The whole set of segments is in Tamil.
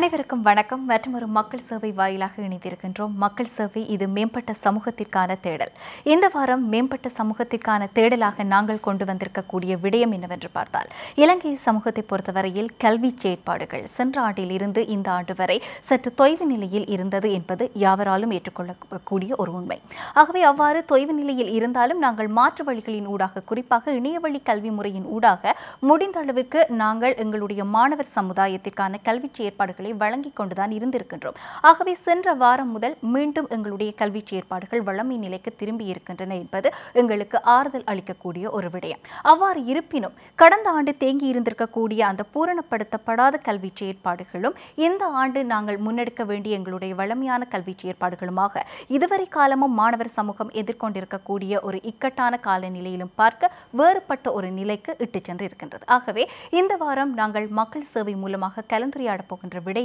அனைவருக்கும் வணக்கம். மற்றொரு மக்கள் சேவை வாயிலாக இணைந்திருக்கின்றோம். மக்கள் சேவை இது மேம்பட்ட சமூகத்திற்கான தேடல். இந்த வாரம் மேம்பட்ட சமூகத்திற்கான தேடலாக நாங்கள் கொண்டு வந்திருக்கக்கூடிய விடயம் என்னவென்று பார்த்தால், இலங்கை சமூகத்தை பொறுத்தவரையில் கல்வி செயற்பாடுகள் சென்ற ஆண்டில் இருந்து இந்த ஆண்டு வரை சற்று தொய்வு நிலையில் இருந்தது என்பது யாவராலும் ஏற்றுக்கொள்ளக்கூடிய ஒரு உண்மை. ஆகவே அவ்வாறு தொய்வு நிலையில் இருந்தாலும் நாங்கள் மாற்று வழிகளின் ஊடாக, குறிப்பாக இணையவழி கல்வி முறையின் ஊடாக முடிந்த அளவிற்கு நாங்கள் எங்களுடைய மாணவர் சமுதாயத்திற்கான கல்வி செயற்பாடுகளை வழங்கிக் கொண்டுதான் இருந்திருக்கின்றோம். ஆகவே சென்ற வாரம் முதல் மீண்டும் எங்களுடைய கல்வி செயற்பாடுகள் வழமை நிலைக்கு திரும்பி இருக்கின்றன என்பது எங்களுக்கு ஆறுதல் அளிக்கக்கூடிய ஒரு விடயம். அவ்வாறு இருப்பினும் கடந்த ஆண்டு தேங்கி இருந்திருக்கக்கூடிய அந்த பூரணப்படுத்தப்படாத கல்வி செயற்பாடுகளும் இந்த ஆண்டு நாங்கள் முன்னெடுக்க வேண்டிய எங்களுடைய வளமையான கல்வி செயற்பாடுகளுமாக இதுவரை காலமும் மாணவர் சமூகம் எதிர்கொண்டிருக்கக்கூடிய ஒரு இக்கட்டான காலநிலையிலும் பார்க்க வேறுபட்ட ஒரு நிலைக்கு இட்டுச் சென்று இருக்கின்றது. ஆகவே இந்த வாரம் நாங்கள் மக்கள் சேவை மூலமாக கலந்துரையாடப் போகின்ற விடயமும்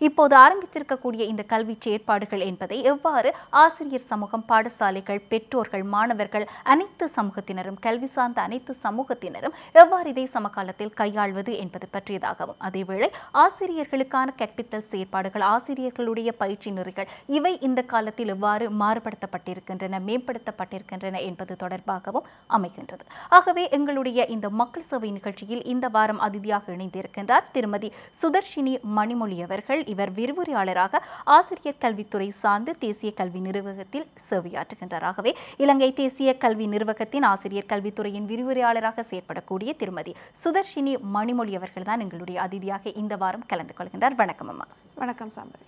இப்போது ஆரம்பித்திருக்கக்கூடிய இந்த கல்வி செயற்பாடுகள் என்பதை எவ்வாறு ஆசிரியர் சமூகம், பாடசாலைகள், பெற்றோர்கள், மாணவர்கள், அனைத்து சமூகத்தினரும், கல்வி சார்ந்த அனைத்து சமூகத்தினரும் எவ்வாறு இதை சமகாலத்தில் கையாள்வது என்பது பற்றியதாகவும், அதேவேளை ஆசிரியர்களுக்கான கற்பித்தல் செயற்பாடுகள், ஆசிரியர்களுடைய பயிற்சி நெறிகள் இவை இந்த காலத்தில் எவ்வாறு மாறுபடுத்தப்பட்டிருக்கின்றன, மேம்படுத்தப்பட்டிருக்கின்றன என்பது தொடர்பாகவும் அமைகின்றது. ஆகவே எங்களுடைய இந்த மக்கள் சேவை நிகழ்ச்சியில் இந்த வாரம் அதிதியாக இணைந்திருக்கின்றார் திருமதி சுதர்ஷினி மணிமொழி அவர்கள். இவர் விரிவுரையாளராக ஆசிரியர் கல்வித்துறை சார்ந்து தேசிய கல்வி நிர்வாகத்தில் சேவையாற்றுகின்றார். ஆகவே இலங்கை தேசிய கல்வி நிர்வாகத்தின் ஆசிரியர் கல்வித்துறையின் விரிவுரையாளராக செயற்படக்கூடிய திருமதி சுதர்ஷினி மணிமொழி அவர்கள் தான் எங்களுடைய அதிதியாக இந்த வாரம் கலந்து கொள்கின்றார். வணக்கம் அம்மா. வணக்கம் சாம்பவி.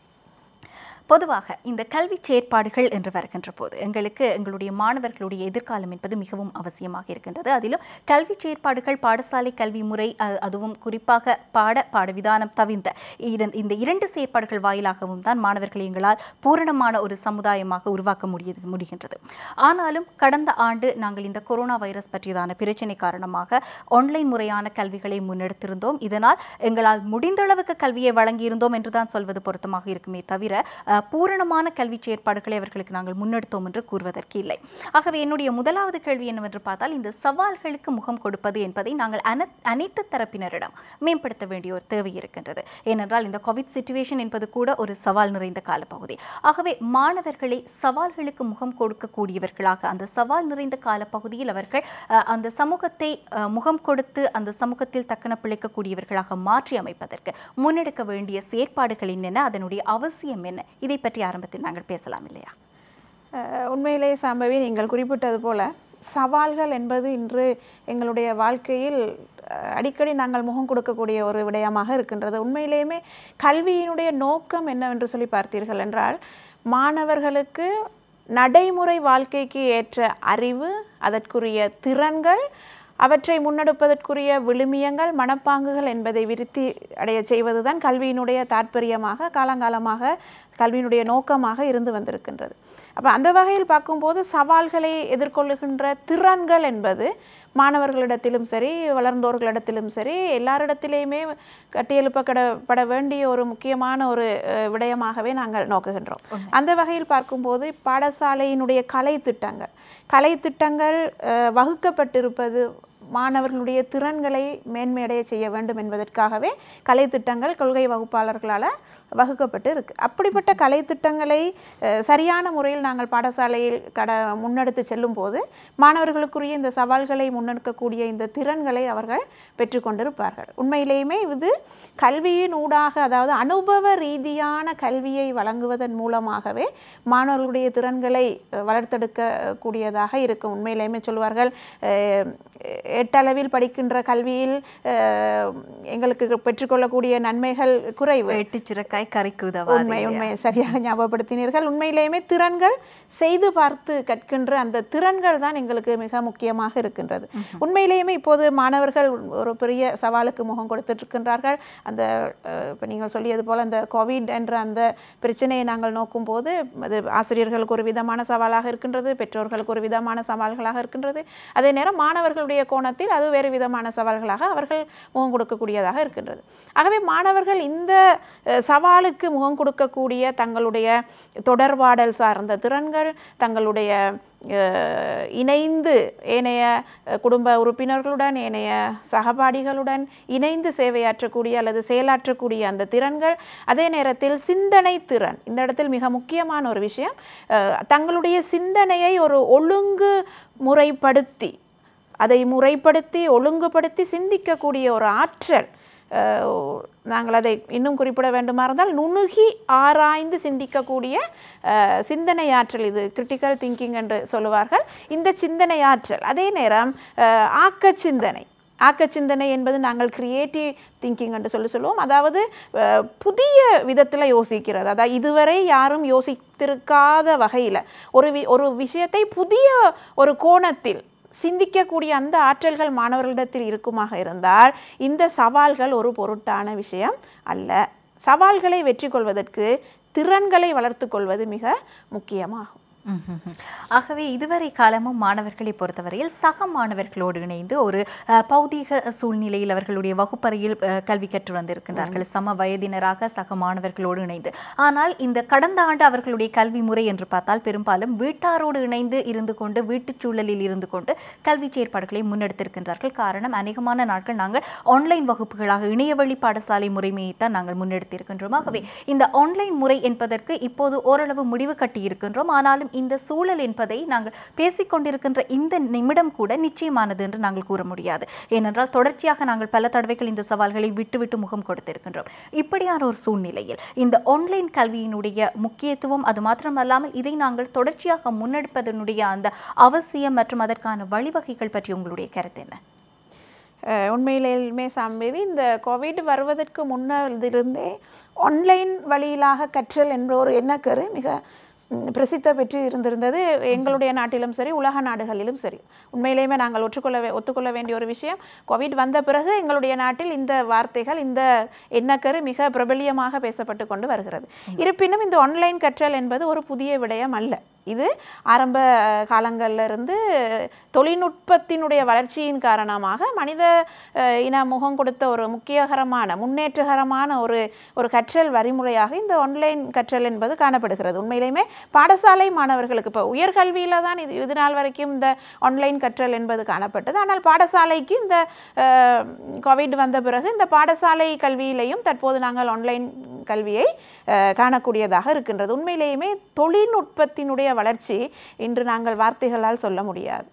பொதுவாக இந்த கல்வி செயற்பாடுகள் என்று வருகின்ற போது எங்களுடைய மாணவர்களுடைய எதிர்காலம் என்பது மிகவும் அவசியமாக இருக்கின்றது. அதிலும் கல்வி செயற்பாடுகள், பாடசாலை கல்வி முறை, அதுவும் குறிப்பாக பாடவிதானம் தவிர்ந்த இந்த இரண்டு செயற்பாடுகள் வாயிலாகவும் தான் மாணவர்களை எங்களால் பூரணமான ஒரு சமுதாயமாக உருவாக்க முடிகின்றது. ஆனாலும் கடந்த ஆண்டு நாங்கள் இந்த கொரோனா வைரஸ் பற்றியதான பிரச்சினை காரணமாக ஆன்லைன் முறையான கல்விகளை முன்னெடுத்திருந்தோம். இதனால் எங்களால் முடிந்த அளவுக்கு கல்வியை வழங்கியிருந்தோம் என்றுதான் சொல்வது பொருத்தமாக இருக்குமே தவிர பூரணமான கல்வி செயற்பாடுகளை அவர்களுக்கு நாங்கள் முன்னெடுத்தோம் என்று கூறுவதற்கு இல்லை. ஆகவே என்னுடைய முதலாவது கேள்வி என்னவென்று பார்த்தால், இந்த சவால்களுக்கு முகம் கொடுப்பது என்பதை நாங்கள் அனைத்து தரப்பினரிடம் மேம்படுத்த வேண்டிய ஒரு தேவை இருக்கின்றது. ஏனென்றால் இந்த கோவிட் சிச்சுவேஷன் என்பது கூட ஒரு சவால் நிறைந்த காலப்பகுதி. ஆகவே மாணவர்களை சவால்களுக்கு முகம் கொடுக்கக்கூடியவர்களாக, அந்த சவால் நிறைந்த காலப்பகுதியில் அவர்கள் அந்த சமூகத்தை முகம் கொடுத்து அந்த சமூகத்தில் தக்கன பிழைக்கக்கூடியவர்களாக மாற்றி அமைப்பதற்கு முன்னெடுக்க வேண்டிய செயற்பாடுகள் என்னென்ன, அதனுடைய அவசியம் என்ன, இதை பற்றி ஆரம்பத்தில் நாங்கள் பேசலாம் இல்லையா? உண்மையிலே சாம்பவி, நீங்கள் குறிப்பிட்டது போல சவால்கள் என்பது இன்று எங்களுடைய வாழ்க்கையில் அடிக்கடி நாங்கள் முகம் கொடுக்கக்கூடிய ஒரு விடயமாக இருக்கின்றது. உண்மையிலேயுமே கல்வியினுடைய நோக்கம் என்னவென்று சொல்லி பார்த்தீர்கள் என்றால், மாணவர்களுக்கு நடைமுறை வாழ்க்கைக்கு ஏற்ற அறிவு, அதற்குரிய திறன்கள், அவற்றை முன்னெடுப்பதற்குரிய விழுமியங்கள், மனப்பாங்குகள் என்பதை விருத்தி அடைய செய்வதுதான் கல்வியினுடைய தாற்பயமாக, காலங்காலமாக கல்வியினுடைய நோக்கமாக இருந்து வந்திருக்கின்றது. அப்போ அந்த வகையில் பார்க்கும்போது சவால்களை எதிர்கொள்ளுகின்ற திறன்கள் என்பது மாணவர்களிடத்திலும் சரி, வளர்ந்தோர்களிடத்திலும் சரி, எல்லாரிடத்திலேயுமே கட்டியெழுப்பப்பட வேண்டிய ஒரு முக்கியமான ஒரு விடயமாகவே நாங்கள் நோக்குகின்றோம். அந்த வகையில் பார்க்கும்போது பாடசாலையினுடைய கலைத்திட்டங்கள் வகுக்கப்பட்டிருப்பது மாணவர்களுடைய திறன்களை மேன்மையடைய செய்ய வேண்டும் என்பதற்காகவே கலைத்திட்டங்கள் கொள்கை வகுப்பாளர்களால் வகுக்கப்பட்டு இருக்கு. அப்படிப்பட்ட கலைத்திட்டங்களை சரியான முறையில் நாங்கள் பாடசாலையில் முன்னெடுத்து செல்லும் போது மாணவர்களுக்குரிய இந்த சவால்களை முன்னெடுக்கக்கூடிய இந்த திறன்களை அவர்கள் பெற்றுக்கொண்டிருப்பார்கள். உண்மையிலேயுமே இது கல்வியின் ஊடாக, அதாவது அனுபவ ரீதியான கல்வியை வழங்குவதன் மூலமாகவே மாணவர்களுடைய திறன்களை வளர்த்தெடுக்கக்கூடியதாக இருக்கும். உண்மையிலேயுமே சொல்லுவார்கள், எட்டளவில் படிக்கின்ற கல்வியில் எங்களுக்கு பெற்றுக்கொள்ளக்கூடிய நன்மைகள் குறைவு, எட்டு சுரக்காய் கரைக்கு உதவாது. உண்மை சரியாக ஞாபகப்படுத்தினீர்கள். உண்மையிலேயுமே திறன்கள் செய்து பார்த்து கற்கின்ற அந்த திறன்கள் தான் எங்களுக்கு மிக முக்கியமாக இருக்கின்றது. உண்மையிலேயுமே இப்போது மாணவர்கள் ஒரு பெரிய சவாலுக்கு முகம் கொடுத்துருக்கின்றார்கள். அந்த இப்போ நீங்கள் சொல்லியது போல் அந்த கோவிட் என்ற அந்த பிரச்சனையை நாங்கள் நோக்கும் போது அது ஆசிரியர்களுக்கு ஒரு விதமான சவாலாக இருக்கின்றது, பெற்றோர்களுக்கு ஒரு விதமான சவால்களாக இருக்கின்றது. அதே நேரம் மாணவர்களுடைய கோணத்தில் அது வேறு விதமான சவால்களாக அவர்கள் முகம் கொடுக்கக்கூடியதாக இருக்கின்றது. ஆகவே மாணவர்கள் இந்த சவால் சவாலுக்கு முகம் கொடுக்கக்கூடிய தங்களுடைய தொடர்பாடல் சார்ந்த திறன்கள், தங்களுடைய இணைந்து ஏனைய குடும்ப உறுப்பினர்களுடன் ஏனைய சகபாடிகளுடன் இணைந்து சேவையாற்றக்கூடிய அல்லது செயலாற்றக்கூடிய அந்த திறன்கள், அதே நேரத்தில் சிந்தனை திறன். இந்த இடத்தில் மிக முக்கியமான ஒரு விஷயம், தங்களுடைய சிந்தனையை ஒரு ஒழுங்கு முறைப்படுத்தி அதை முறைப்படுத்தி ஒழுங்குபடுத்தி சிந்திக்கக்கூடிய ஒரு ஆற்றல். நாங்கள் அதை இன்னும் குறிப்பிட வேண்டுமா இருந்தால் நுணுகி ஆராய்ந்து சிந்திக்கக்கூடிய சிந்தனை ஆற்றல், இது கிரிட்டிக்கல் திங்கிங் என்று சொல்லுவார்கள். இந்த சிந்தனை ஆற்றல், அதே நேரம் ஆக்கச்சிந்தனை என்பது நாங்கள் கிரியேட்டிவ் திங்கிங் என்று சொல்லுவோம். அதாவது புதிய விதத்தில் யோசிக்கிறது. அதாவது இதுவரை யாரும் யோசித்திருக்காத வகையில் ஒரு விஷயத்தை புதிய ஒரு கோணத்தில் சிந்திக்கக்கூடிய அந்த ஆற்றல்கள் மாணவர்களிடத்தில் இருக்குமாக இருந்தால் இந்த சவால்கள் ஒரு பொருட்டான விஷயம் அல்ல. சவால்களை வெற்றி கொள்வதற்கு திறன்களை வளர்த்து கொள்வது மிக முக்கியமாகும். ஆகவே இதுவரை காலமும் மாணவர்களை பொறுத்தவரையில் சக மாணவர்களோடு இணைந்து ஒரு பௌதீக சூழ்நிலையில் அவர்களுடைய வகுப்பறையில் கல்வி கற்று வந்திருக்கின்றார்கள், சம வயதினராக சக மாணவர்களோடு இணைந்து. ஆனால் இந்த கடந்த ஆண்டு அவர்களுடைய கல்வி முறை என்று பார்த்தால் பெரும்பாலும் வீட்டாரோடு இணைந்து இருந்து கொண்டு வீட்டுச் சூழலில் இருந்து கொண்டு கல்வி செயற்பாடுகளை முன்னெடுத்திருக்கின்றார்கள். காரணம், அநேகமான நாட்கள் நாங்கள் ஆன்லைன் வகுப்புகளாக இணையவழி பாடசாலை முறைமையைத்தான் நாங்கள் முன்னெடுத்திருக்கின்றோம். ஆகவே இந்த ஆன்லைன் முறை என்பதற்கு இப்போது ஓரளவு முடிவு கட்டியிருக்கின்றோம். ஆனாலும் இந்த சூழல் என்பதை நாங்கள் பேசிக்கொண்டிருக்கின்ற இந்த நிமிடம் கூட நிச்சயமானது என்று நாங்கள் கூற முடியாது. ஏனென்றால் தொடர்ச்சியாக நாங்கள் பல தடவைகள் இந்த சவால்களை விட்டு முகம் கொடுத்திருக்கின்றோம். இப்படியான ஒரு சூழ்நிலையில் இந்த ஆன்லைன் கல்வியினுடைய முக்கியத்துவம், அது மாத்திரமல்லாமல் இதை நாங்கள் தொடர்ச்சியாக முன்னெடுப்பதனுடைய அந்த அவசியம் மற்றும் அதற்கான வழிவகைகள் பற்றி உங்களுடைய கருத்து என்ன? உண்மையிலுமே சாம்பவி, இந்த கோவிட் வருவதற்கு முன்னதிலிருந்தே ஆன்லைன் வழியிலாக கற்றல் என்ற ஒரு எண்ணக்கரு மிக பிரசித்த பெற்று இருந்திருந்தது. எங்களுடைய நாட்டிலும் சரி, உலக நாடுகளிலும் சரி. உண்மையிலேயுமே நாங்கள் ஒத்துக்கொள்ள வேண்டிய ஒரு விஷயம், கோவிட் வந்த பிறகு எங்களுடைய நாட்டில் இந்த வார்த்தைகள், இந்த எண்ணக்கரு மிக பிரபல்யமாக பேசப்பட்டு கொண்டு வருகிறது. இருப்பினும் இந்த ஆன்லைன் கற்றல் என்பது ஒரு புதிய விடயம் அல்ல. இது ஆரம்ப காலங்களில் இருந்து தொழில்நுட்பத்தினுடைய வளர்ச்சியின் காரணமாக மனித இன முகம் கொடுத்த ஒரு முன்னேற்றகரமான ஒரு கற்றல் வழிமுறையாக இந்த ஆன்லைன் கற்றல் என்பது காணப்படுகிறது. உண்மையிலேயுமே பாடசாலை மாணவர்களுக்கு இப்போ உயர்கல்வியில் தான் இது நாள் வரைக்கும் இந்த ஆன்லைன் கற்றல் என்பது காணப்பட்டது. ஆனால் பாடசாலைக்கு இந்த கோவிட் வந்த பிறகு இந்த பாடசாலை கல்வியிலையும் தற்போது நாங்கள் ஆன்லைன் கல்வியை காணக்கூடியதாக இருக்கின்றது. உண்மையிலேயுமே தொழில்நுட்பத்தினுடைய வளர்ச்சி இன்று நாங்கள் வார்த்தைகளால் சொல்ல முடியாது.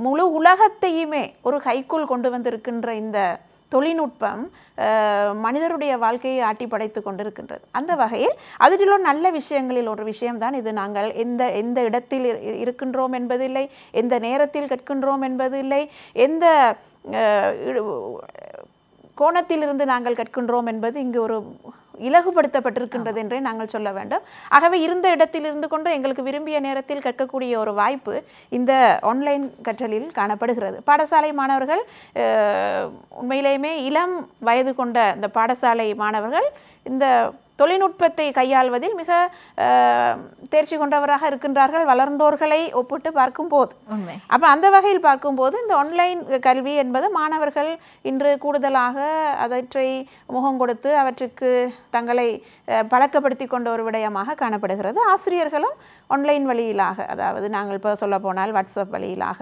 முழு உலகத்தையுமே ஒரு கைக்குள் கொண்டு வந்திருக்கின்ற இந்த தொழில்நுட்பம் மனிதருடைய வாழ்க்கையை ஆட்டி படைத்து கொண்டிருக்கின்றது. அந்த வகையில் அதில் நல்ல விஷயங்களில் ஒரு விஷயம்தான் இது. நாங்கள் எந்த இடத்தில் இருக்கின்றோம் என்பதில்லை, எந்த நேரத்தில் கற்கின்றோம் என்பதில்லை, எந்த கோணத்திலிருந்து நாங்கள் கற்கின்றோம் என்பது இங்கு ஒரு இலகுபடுத்தப்பட்டிருக்கின்றது என்றே நாங்கள் சொல்ல வேண்டும். ஆகவே இருந்த இடத்தில் இருந்து கொண்டு எங்களுக்கு விரும்பிய நேரத்தில் கற்கக்கூடிய ஒரு வாய்ப்பு இந்த ஆன்லைன் கற்றலில் காணப்படுகிறது. பாடசாலை மாணவர்கள், உண்மையிலேயுமே இளம் வயது கொண்ட இந்த பாடசாலை மாணவர்கள் இந்த தொழில்நுட்பத்தை கையாள்வதில் மிக தேர்ச்சி கொண்டவராக இருக்கின்றார்கள், வளர்ந்தோர்களை ஒப்பிட்டு பார்க்கும்போது. அப்போ அந்த வகையில் பார்க்கும்போது இந்த ஆன்லைன் கல்வி என்பது மாணவர்கள் இன்று கூடுதலாக அவற்றை முகம் கொடுத்து அவற்றுக்கு தங்களை பழக்கப்படுத்தி கொண்ட ஒரு விடயமாக காணப்படுகிறது. ஆசிரியர்களும் ஆன்லைன் வழியிலாக, அதாவது நாங்கள் இப்போ சொல்ல போனால் வாட்ஸ்அப் வழியிலாக,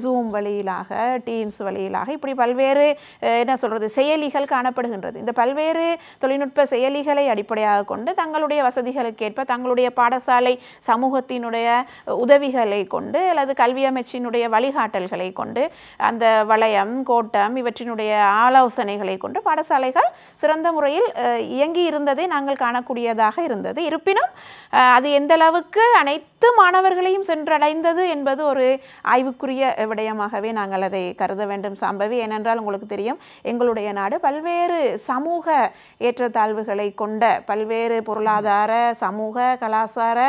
ஜூம் வழியிலாக, டீம்ஸ் வழியிலாக, இப்படி பல்வேறு செயலிகள் காணப்படுகின்றது. இந்த பல்வேறு தொழில்நுட்ப செயலிகளை அடிப்படையாக கொண்டு தங்களுடைய வசதிகளுக்கேற்ப தங்களுடைய பாடசாலை சமூகத்தினுடைய உதவிகளை கொண்டு அல்லது கல்வி அமைச்சினுடைய வழிகாட்டல்களை கொண்டு அந்த வளையம், கோட்டம் இவற்றினுடைய ஆலோசனைகளை கொண்டு பாடசாலைகள் சிறந்த முறையில் இயங்கி இருந்ததை நாங்கள் காணக்கூடியதாக இருந்தது. இருப்பினும் அது எந்த அளவுக்கு அனைத்து மாணவர்களையும் சென்றடைந்தது என்பது ஒரு ஆய்வுக்குரிய விடயமாகவே நாங்கள் அதை கருத வேண்டும் சாம்பவி. ஏனென்றால் உங்களுக்கு தெரியும், எங்களுடைய நாடு பல்வேறு சமூக ஏற்றத்தாழ்வுகளை கொண்ட, பல்வேறு பொருளாதார, சமூக, கலாச்சார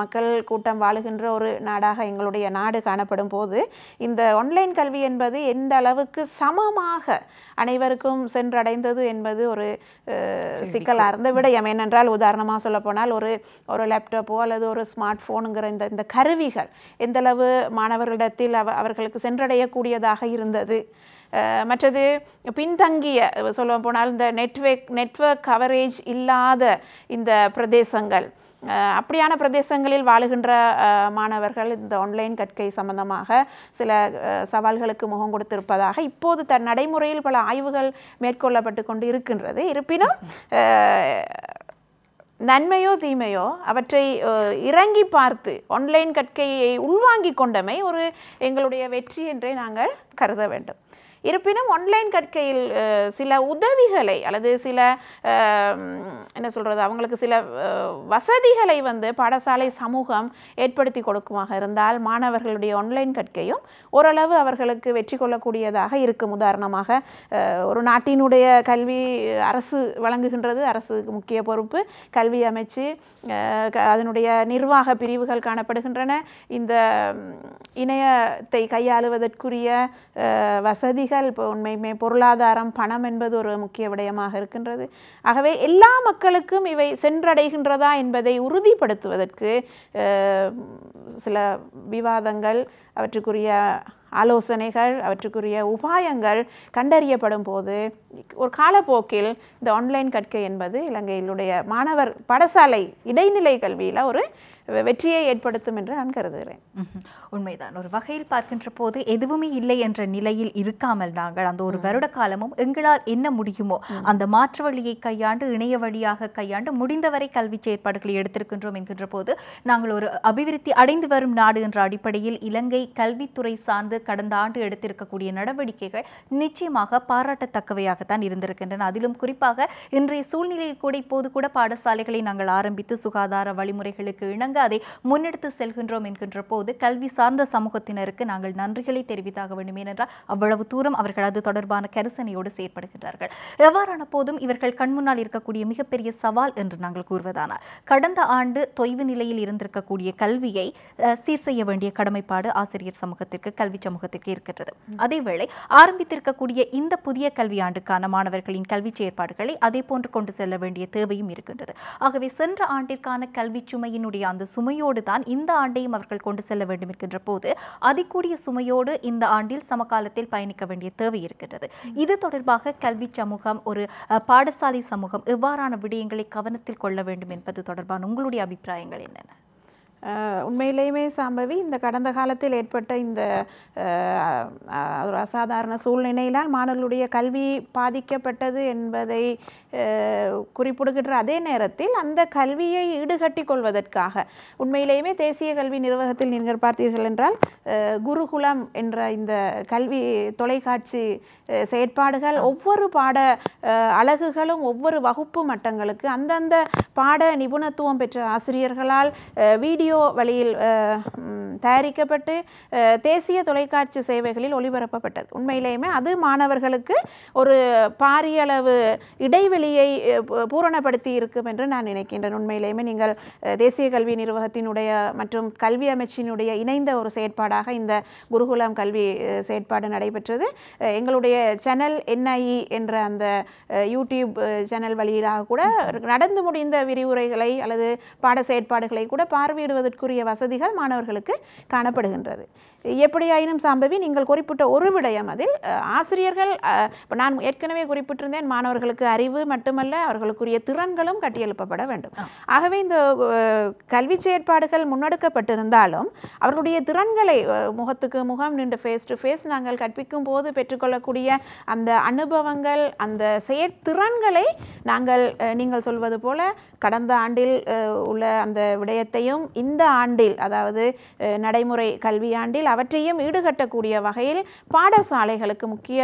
மக்கள் கூட்டம் வாழுகின்ற ஒரு நாடாக எங்களுடைய நாடு காணப்படும் போது இந்த ஆன்லைன் கல்வி என்பது எந்த அளவுக்கு சமமாக அனைவருக்கும் சென்றடைந்தது என்பது ஒரு சிக்கலார்ந்த விடயம். ஏனென்றால் உதாரணமாக சொல்ல போனால் ஒரு லேப்டாப்போ அல்லது ஒரு ஸ்மார்ட் ஃபோனுங்கிற இந்த கருவிகள் எந்தளவு மாணவர்களிடத்தில் அவர்களுக்கு சென்றடையக்கூடியதாக இருந்தது, மற்றது பின்தங்கிய சொல்ல போனால் இந்த நெட்வொர்க் கவரேஜ் இல்லாத இந்த பிரதேசங்கள், அப்படியான பிரதேசங்களில் வாழுகின்ற மாணவர்கள் இந்த ஆன்லைன் கற்கை சம்பந்தமாக சில சவால்களுக்கு முகம் கொடுத்திருப்பதாக இப்போது நடைமுறையில் பல ஆய்வுகள் மேற்கொள்ளப்பட்டு கொண்டு இருக்கின்றது. இருப்பினும் நன்மையோ தீமையோ அவற்றை இறங்கி பார்த்து ஆன்லைன் கற்கையை உள்வாங்கிக் கொண்டமை ஒரு எங்களுடைய வெற்றி என்றே நாங்கள் கருத வேண்டும். இருப்பினும் ஆன்லைன் கற்கையில் சில உதவிகளை அல்லது சில என்ன சொல்கிறது, அவங்களுக்கு சில வசதிகளை பாடசாலை சமூகம் ஏற்படுத்தி கொடுக்குமாக இருந்தால் மாணவர்களுடைய ஆன்லைன் கற்கையும் ஓரளவு அவர்களுக்கு வெற்றி கொள்ளக்கூடியதாக இருக்கும். உதாரணமாக ஒரு நாட்டினுடைய கல்வி அரசு வழங்குகின்றது, அரசுக்கு முக்கிய பொறுப்பு, கல்வி அமைச்சு அதனுடைய நிர்வாக பிரிவுகள் காணப்படுகின்றன. இந்த இணையத்தை கையாளுவதற்குரிய வசதிகள் இப்போ உண்மையுமே பொருளாதாரம், பணம் என்பது ஒரு முக்கிய விடயமாக இருக்கின்றது. ஆகவே எல்லா மக்களுக்கும் இவை சென்றடைகின்றதா என்பதை உறுதிப்படுத்துவதற்கு சில விவாதங்கள், அவற்றுக்குரிய ஆலோசனைகள், அவற்றுக்குரிய உபாயங்கள் கண்டறியப்படும் போது ஒரு காலப்போக்கில் இந்த ஆன்லைன் கற்கை என்பது இலங்கையிலுடைய மாணவர் பாடசாலை இடைநிலை கல்வியில் ஒரு வெற்றியை ஏற்படுத்தும் என்று நான் கருதுகிறேன். உண்மைதான். ஒரு வகையில் பார்க்கின்ற போது எதுவுமே இல்லை என்ற நிலையில் இருக்காமல் நாங்கள் அந்த ஒரு வருட காலமும் எங்களால் என்ன முடியுமோ அந்த மாற்று வழியை கையாண்டு, இணைய வழியாக கையாண்டு முடிந்தவரை கல்வி செயற்பாடுகளை எடுத்திருக்கின்றோம் என்கின்ற போது நாங்கள் ஒரு அபிவிருத்தி அடைந்து வரும் நாடு என்ற அடிப்படையில் இலங்கை கல்வித்துறை சார்ந்து கடந்த ஆண்டு எடுத்திருக்கக்கூடிய நடவடிக்கைகள் நிச்சயமாக பாராட்டத்தக்கவையாகத்தான் இருந்திருக்கின்றன. அதிலும் குறிப்பாக இன்றைய சூழ்நிலையில் கூட இப்போது கூட பாடசாலைகளை நாங்கள் ஆரம்பித்து சுகாதார வழிமுறைகளுக்கு இணங்க அதை முன்னெடுத்து செல்கின்றோம் என்கின்ற போது கல்வி சார்ந்த சமூகத்தினருக்கு நாங்கள் நன்றிகளை தெரிவித்தாக வேண்டும். ஏனென்றால் அவ்வளவு தூரம் அவர்கள் அது தொடர்பான கரிசனையோடு செயற்படுகின்றார்கள். எவ்வாறான போதும் இவர்கள் கண்முன்னால் இருக்கக்கூடிய மிகப்பெரிய சவால் என்று நாங்கள் கூறுவதானால் கடந்த ஆண்டு தொய்வு நிலையில் இருந்திருக்கக்கூடிய கல்வியை சீர் செய்ய வேண்டிய கடமைப்பாடு ஆசிரியர் சமூகத்திற்கு, கல்வி சமூகத்திற்கு இருக்கின்றது. அதேவேளை ஆரம்பித்திருக்கக்கூடிய இந்த புதிய கல்வியாண்டுக்கான மாணவர்களின் கல்வி செயற்பாடுகளை அதே போன்று கொண்டு செல்ல வேண்டிய தேவையும் இருக்கின்றது. ஆகவே சென்ற ஆண்டிற்கான கல்வி சுமையினுடைய அந்த சுமையோடு தான் இந்த ஆண்டையும் அவர்கள் கொண்டு செல்ல வேண்டும் என்கின்ற போது அதிகூடிய சுமையோடு இந்த ஆண்டில் சமகாலத்தில் பயணிக்க வேண்டிய தேவை இருக்கின்றது. இது தொடர்பாக கல்வி சமூகம், ஒரு பாடசாலை சமூகம் எவ்வாறான விடயங்களை கவனத்தில் கொள்ள வேண்டும் என்பது தொடர்பான உங்களுடைய அபிப்பிராயங்கள் என்னென்ன? உண்மையிலேயுமே சாம்பவி, இந்த கடந்த காலத்தில் ஏற்பட்ட இந்த ஒரு அசாதாரண சூழ்நிலையினால் மாணவர்களுடைய கல்வி பாதிக்கப்பட்டது என்பதை குறிப்பிடுகின்ற அதே நேரத்தில் அந்த கல்வியை ஈடுகட்டி கொள்வதற்காக உண்மையிலேயுமே தேசிய கல்வி நிர்வாகத்தில் நீங்கள் பார்த்தீர்கள் என்றால் குருகுலம் என்ற இந்த கல்வி தொலைக்காட்சி செயற்பாடுகள் ஒவ்வொரு பாட அலகுகளும் ஒவ்வொரு வகுப்பு மட்டங்களுக்கு அந்தந்த பாட நிபுணத்துவம் பெற்ற ஆசிரியர்களால் வீடியோ வழியில் தயாரிக்கப்பட்டு தேசிய தொலைக்காட்சி சேவைகளில் ஒளிபரப்பப்பட்டது. உண்மையிலேயுமே அது மாணவர்களுக்கு ஒரு பாரிய அளவு இடைவெளியை பூரணப்படுத்தி இருக்கும் என்று நான் நினைக்கின்றேன். உண்மையிலேயுமே நீங்கள் தேசிய கல்வி நிர்வாகத்தினுடைய மற்றும் கல்வி அமைச்சினுடைய இணைந்த ஒரு செயற்பாடாக இந்த குருகுலம் கல்வி செயற்பாடு நடைபெற்றது. எங்களுடைய சேனல் NIE என்ற அந்த யூடியூப் சேனல் வழியாக கூட நடந்து முடிந்த விரிவுரைகளை அல்லது பாட செயற்பாடுகளை கூட பார்வையிடுவதற்குரிய வசதிகள் மாணவர்களுக்கு காணப்படுகின்றது. எப்படியாயினும் சாம்பவி, நீங்கள் குறிப்பிட்ட ஒரு விடயம், அதில் ஆசிரியர்கள், இப்போ நான் ஏற்கனவே குறிப்பிட்டிருந்தேன், மாணவர்களுக்கு அறிவு மட்டுமல்ல அவர்களுக்குரிய திறன்களும் கட்டியெழுப்பப்பட வேண்டும். ஆகவே இந்த கல்வி செயற்பாடுகள் முன்னெடுக்கப்பட்டிருந்தாலும் அவர்களுடைய திறன்களை முகத்துக்கு முகம் நின்று ஃபேஸ் டு ஃபேஸ் நாங்கள் கற்பிக்கும் போது பெற்றுக்கொள்ளக்கூடிய அந்த அனுபவங்கள், அந்த செயற்திறன்களை நாங்கள் நீங்கள் சொல்வது போல கடந்த ஆண்டில் உள்ள அந்த விடயத்தையும் இந்த ஆண்டில், அதாவது நடைமுறை கல்வியாண்டில் அவற்றையும் ஈடுகட்டக்கூடிய வகையில் பாடசாலைகளுக்கு முக்கிய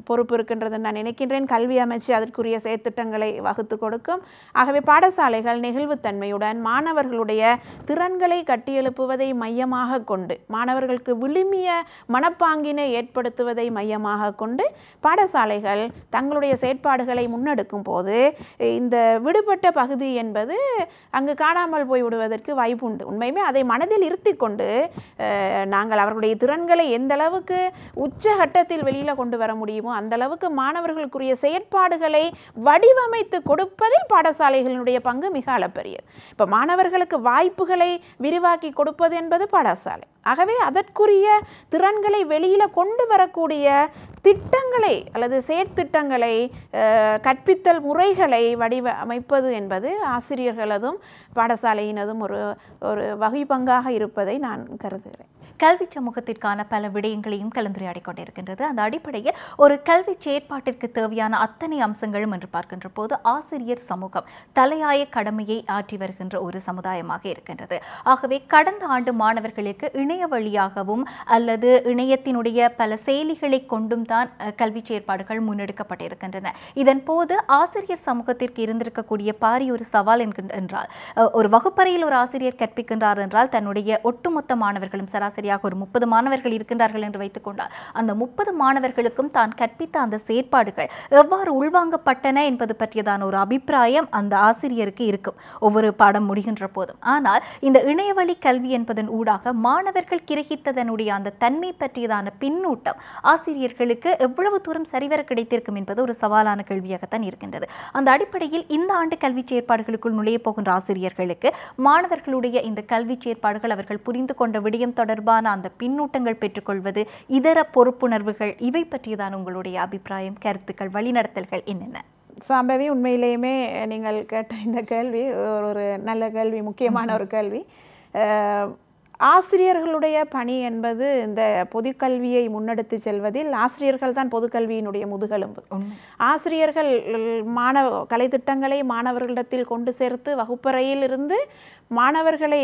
பொறுப்பு இருக்கின்றது நான் நினைக்கின்றேன். கல்வி அமைச்சு அதற்குரிய செயற்திட்டங்களை வகுத்து கொடுக்கும். ஆகவே பாடசாலைகள் நெகிழ்வுத்தன்மையுடன் மாணவர்களுடைய திறன்களை கட்டியெழுப்புவதை மையமாக கொண்டு, மாணவர்களுக்கு விழுமிய மனப்பாங்கினை ஏற்படுத்துவதை மையமாக கொண்டு பாடசாலைகள் தங்களுடைய செயற்பாடுகளை முன்னெடுக்கும் போது இந்த விடுபட்ட பகுதி என்பது அங்கு காணாமல் போய்விடுவதற்கு வாய்ப்பு உண்டு. உண்மையுமே அதை மனதில் இருத்தி கொண்டு நாங்கள் அவர்களுடைய திறன்களை எந்த அளவுக்கு உச்சகட்டத்தில் வெளியில் கொண்டு வர முடியுமோ அந்த அளவுக்கு மாணவர்களுக்குரிய செயற்பாடுகளை வடிவமைத்து கொடுப்பதில் பாடசாலைகளினுடைய பங்கு மிக அளப்பரியது. இப்போ மாணவர்களுக்கு வாய்ப்புகளை விரிவாக்கி கொடுப்பது என்பது பாடசாலை. ஆகவே அதற்குரிய திறன்களை வெளியில் கொண்டு வரக்கூடிய திட்டங்களை அல்லது செயற்திட்டங்களை கற்பித்தல் முறைகளை வடிவமைப்பது என்பது ஆசிரியர்களதும் பாடசாலையினதும் ஒரு வகை பங்காக இருப்பதை நான் கருதுகிறேன். கல்வி சமூகத்திற்கான பல விடயங்களையும் கலந்துரையாடிக் கொண்டிருக்கின்றது. அந்த அடிப்படையில் ஒரு கல்வி செயற்பாட்டிற்கு தேவையான அத்தனை அம்சங்களும் என்று பார்க்கின்ற போது ஆசிரியர் சமூகம் தலையாய கடமையை ஆற்றி வருகின்ற ஒரு சமுதாயமாக இருக்கின்றது. ஆகவே கடந்த ஆண்டு மாணவர்களுக்கு இணைய வழியாகவும் அல்லது இணையத்தினுடைய பல செயலிகளை கொண்டும் தான் கல்வி செயற்பாடுகள் முன்னெடுக்கப்பட்டிருக்கின்றன. இதன் போது ஆசிரியர் சமூகத்திற்கு இருந்திருக்கக்கூடிய பாரிய ஒரு சவால் என்றால், ஒரு வகுப்பறையில் ஒரு ஆசிரியர் கற்பிக்கின்றார் என்றால் தன்னுடைய ஒட்டுமொத்த மாணவர்களும் சராசரி ஒரு 30 மாணவர்கள் இருக்கின்றார்கள் என்று வைத்துக் கொண்டால் அந்த 30 மாணவர்களுக்கும் தான் கற்பித்த அந்த செயற்பாடுகள் எவ்வாறு உள்வாங்கப்பட்டன என்பது பற்றியதான ஒரு அபிப்பிராயம் அந்த ஆசிரியருக்கு இருக்கும் ஒவ்வொரு பாடம் முடிகின்ற போதும். ஆனால் இந்த இணையவழி கல்வி என்பதன் ஊடாக மாணவர்கள் கிரகித்ததனுடைய அந்த தன்மை பற்றியதான பின்னூட்டம் ஆசிரியர்களுக்கு எவ்வளவு தூரம் சரிவர கிடைத்திருக்கும் என்பது ஒரு சவாலான கேள்வியாகத்தான் இருக்கின்றது. அந்த அடிப்படையில் இந்த ஆண்டு கல்வி செயற்பாடுகளுக்குள் நுழைய போகின்ற ஆசிரியர்களுக்கு மாணவர்களுடைய இந்த கல்வி செயற்பாடுகள் அவர்கள் புரிந்து கொண்ட விடயம் தொடர்பான அந்த பின்னூட்டங்கள் பெற்றுக்கொள்வது, இதர பொறுப்புணர்வுகள், இவை பற்றியதான் உங்களுடைய அபிப்பிராயம், கருத்துக்கள், வழிநடத்தல்கள் என்னென்ன? சாம்பவி, உண்மையிலேயுமே நீங்கள் கேட்ட இந்த கேள்வி ஒரு நல்ல கேள்வி, முக்கியமான ஒரு கேள்வி. ஆசிரியர்களுடைய பணி என்பது இந்த பொதுக்கல்வியை முன்னெடுத்து செல்வதில் ஆசிரியர்கள் தான் பொதுக்கல்வியினுடைய முதுகெலும்பு. ஆசிரியர்கள் கலைத்திட்டங்களை மாணவர்களிடத்தில் கொண்டு சேர்த்து வகுப்பறையில் இருந்து மாணவர்களை